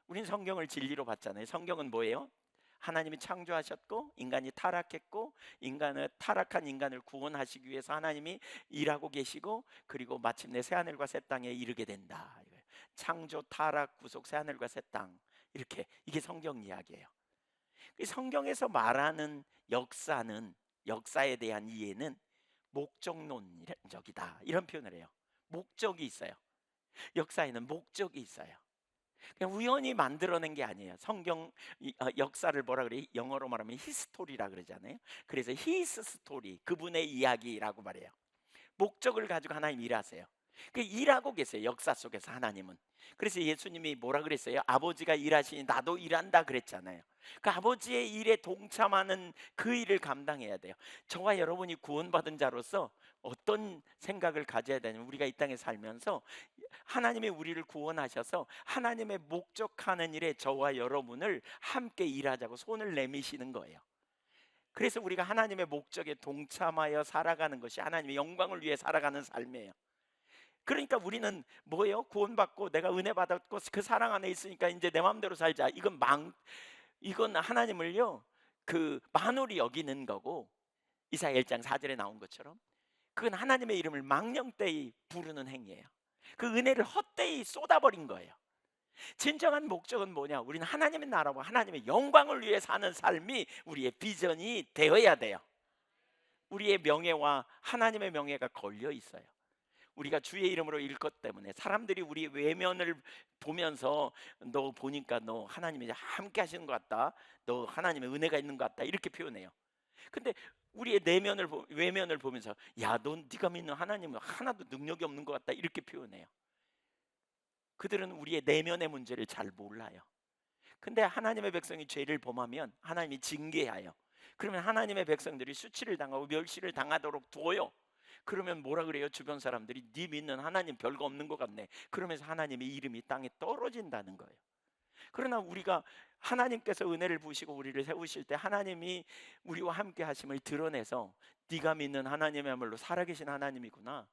우린 성경을 진리로 봤잖아요. 성경은 뭐예요? 하나님이 창조하셨고 인간이 타락했고, 인간을 타락한 인간을 구원하시기 위해서 하나님이 일하고 계시고, 그리고 마침내 새 하늘과 새 땅에 이르게 된다. 창조, 타락, 구속, 새 하늘과 새 땅, 이렇게, 이게 성경 이야기예요. 성경에서 말하는 역사는, 역사에 대한 이해는 목적론적이다, 이런 표현을 해요. 목적이 있어요. 역사에는 목적이 있어요. 그냥 우연히 만들어낸 게 아니에요. 역사를 뭐라 그래? 영어로 말하면 히스토리라 그러잖아요. 그래서 히스 스토리, 그분의 이야기라고 말해요. 목적을 가지고 하나님 일하세요. 그 일하고 계세요, 역사 속에서 하나님은. 그래서 예수님이 뭐라 그랬어요? 아버지가 일하시니 나도 일한다 그랬잖아요. 그 아버지의 일에 동참하는 그 일을 감당해야 돼요. 저와 여러분이 구원받은 자로서 어떤 생각을 가져야 되냐면, 우리가 이 땅에 살면서 하나님이 우리를 구원하셔서 하나님의 목적하는 일에 저와 여러분을 함께 일하자고 손을 내미시는 거예요. 그래서 우리가 하나님의 목적에 동참하여 살아가는 것이 하나님의 영광을 위해 살아가는 삶이에요. 그러니까 우리는 뭐예요? 구원받고 내가 은혜 받았고 그 사랑 안에 있으니까 이제 내 마음대로 살자, 이건 하나님을요, 그 만홀히 여기는 거고, 이사야 1장 4절에 나온 것처럼 그건 하나님의 이름을 망령되이 부르는 행위예요. 그 은혜를 헛되이 쏟아버린 거예요. 진정한 목적은 뭐냐? 우리는 하나님의 나라와 하나님의 영광을 위해 사는 삶이 우리의 비전이 되어야 돼요. 우리의 명예와 하나님의 명예가 걸려 있어요. 우리가 주의 이름으로 일것 때문에 사람들이 우리 외면을 보면서 너 보니까 너 하나님이 함께 하시는 것 같다, 너 하나님의 은혜가 있는 것 같다, 이렇게 표현해요. 근데 우리의 외면을 보면서 야, 넌 네가 믿는 하나님은 하나도 능력이 없는 것 같다, 이렇게 표현해요. 그들은 우리의 내면의 문제를 잘 몰라요. 근데 하나님의 백성이 죄를 범하면 하나님이 징계하여, 그러면 하나님의 백성들이 수치를 당하고 멸시를 당하도록 둬요. 그러면 뭐라 그래요? 주변 사람들이 네 믿는 하나님 별거 없는 것 같네, 그러면서 하나님의 이름이 땅에 떨어진다는 거예요. 그러나 우리가 하나님께서 은혜를 부으시고 우리를 세우실 때 하나님이 우리와 함께 하심을 드러내서 네가 믿는 하나님이야말로 살아계신 하나님이구나,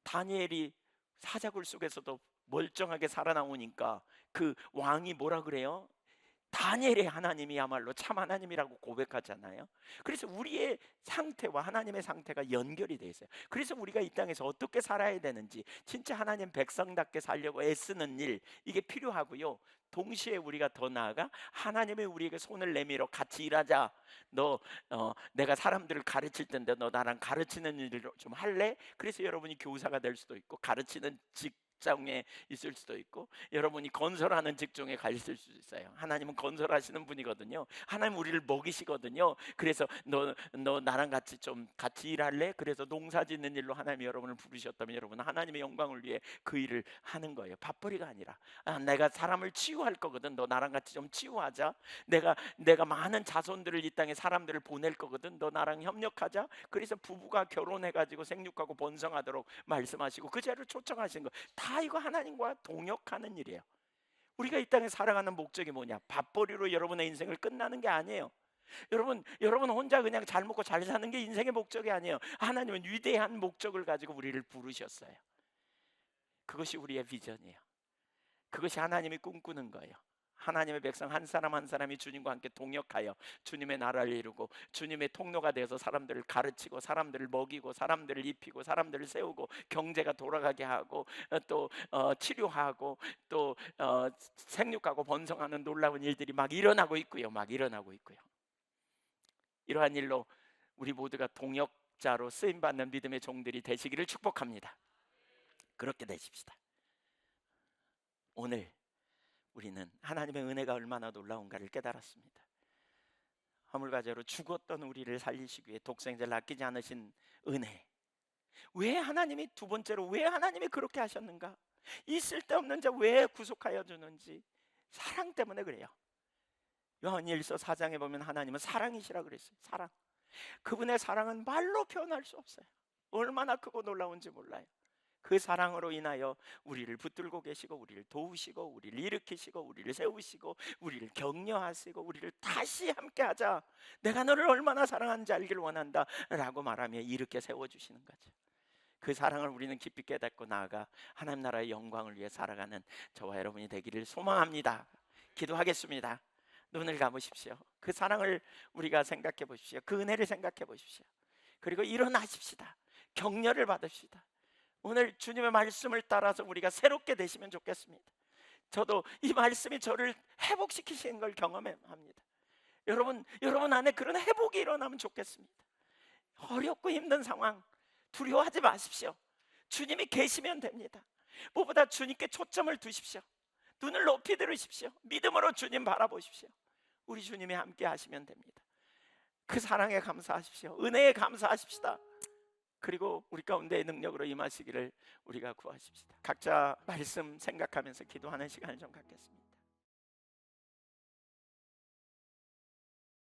다니엘이 사자굴 속에서도 멀쩡하게 살아나오니까 그 왕이 뭐라 그래요? 다니엘의 하나님이야말로 참 하나님이라고 고백하잖아요. 그래서 우리의 상태와 하나님의 상태가 연결이 돼 있어요. 그래서 우리가 이 땅에서 어떻게 살아야 되는지, 진짜 하나님 백성답게 살려고 애쓰는 일, 이게 필요하고요. 동시에 우리가 더 나아가 하나님의 우리에게 손을 내밀어 같이 일하자. 내가 사람들을 가르칠 텐데 너 나랑 가르치는 일을 좀 할래? 그래서 여러분이 교사가 될 수도 있고, 가르치는 직장에 있을 수도 있고, 여러분이 건설하는 직종에 가 있을 수도 있어요. 하나님은 건설하시는 분이거든요. 하나님 우리를 먹이시거든요. 그래서 너 나랑 같이 일할래? 그래서 농사 짓는 일로 하나님이 여러분을 부르셨다면 여러분은 하나님의 영광을 위해 그 일을 하는 거예요. 밥벌이가 아니라 내가 사람을 치유할 거거든, 너 나랑 같이 좀 치유하자. 내가 많은 자손들을, 이 땅에 사람들을 보낼 거거든, 너 나랑 협력하자. 그래서 부부가 결혼해가지고 생육하고 번성하도록 말씀하시고 그 자리를 초청하신 거, 다 이거 하나님과 동역하는 일이에요. 우리가 이 땅에 살아가는 목적이 뭐냐? 밥벌이로 여러분의 인생을 끝나는 게 아니에요. 여러분 혼자 그냥 잘 먹고 잘 사는 게 인생의 목적이 아니에요. 하나님은 위대한 목적을 가지고 우리를 부르셨어요. 그것이 우리의 비전이에요. 그것이 하나님이 꿈꾸는 거예요. 하나님의 백성 한 사람 한 사람이 주님과 함께 동역하여 주님의 나라를 이루고 주님의 통로가 되어서 사람들을 가르치고 사람들을 먹이고 사람들을 입히고 사람들을 세우고 경제가 돌아가게 하고 또 치료하고 또 생육하고 번성하는 놀라운 일들이 막 일어나고 있고요. 막 일어나고 있고요. 이러한 일로 우리 모두가 동역자로 쓰임받는 믿음의 종들이 되시기를 축복합니다. 그렇게 되십시다. 오늘 우리는 하나님의 은혜가 얼마나 놀라운가를 깨달았습니다. 화물과제로 죽었던 우리를 살리시기 위해 독생자를 아끼지 않으신 은혜. 왜 하나님이 두 번째로 왜 하나님이 그렇게 하셨는가? 이 쓸데없는 자 왜 구속하여 주는지 사랑 때문에 그래요. 요한일서 4장에 보면 하나님은 사랑이시라 그랬어요. 사랑. 그분의 사랑은 말로 표현할 수 없어요. 얼마나 크고 놀라운지 몰라요. 그 사랑으로 인하여 우리를 붙들고 계시고 우리를 도우시고 우리를 일으키시고 우리를 세우시고 우리를 격려하시고 우리를 다시 함께하자. 내가 너를 얼마나 사랑하는지 알기를 원한다 라고 말하며 이렇게 세워주시는 거죠. 그 사랑을 우리는 깊이 깨닫고 나아가 하나님 나라의 영광을 위해 살아가는 저와 여러분이 되기를 소망합니다. 기도하겠습니다. 눈을 감으십시오. 그 사랑을 우리가 생각해 보십시오. 그 은혜를 생각해 보십시오. 그리고 일어나십시다. 격려를 받읍시다. 오늘 주님의 말씀을 따라서 우리가 새롭게 되시면 좋겠습니다. 저도 이 말씀이 저를 회복시키시는 걸 경험합니다. 여러분 안에 그런 회복이 일어나면 좋겠습니다. 어렵고 힘든 상황 두려워하지 마십시오. 주님이 계시면 됩니다. 무엇보다 주님께 초점을 두십시오. 눈을 높이 들으십시오. 믿음으로 주님 바라보십시오. 우리 주님이 함께 하시면 됩니다. 그 사랑에 감사하십시오. 은혜에 감사하십시다. 그리고 우리 가운데의 능력으로 임하시기를 우리가 구하십시다. 각자 말씀 생각하면서 기도하는 시간을 좀 갖겠습니다.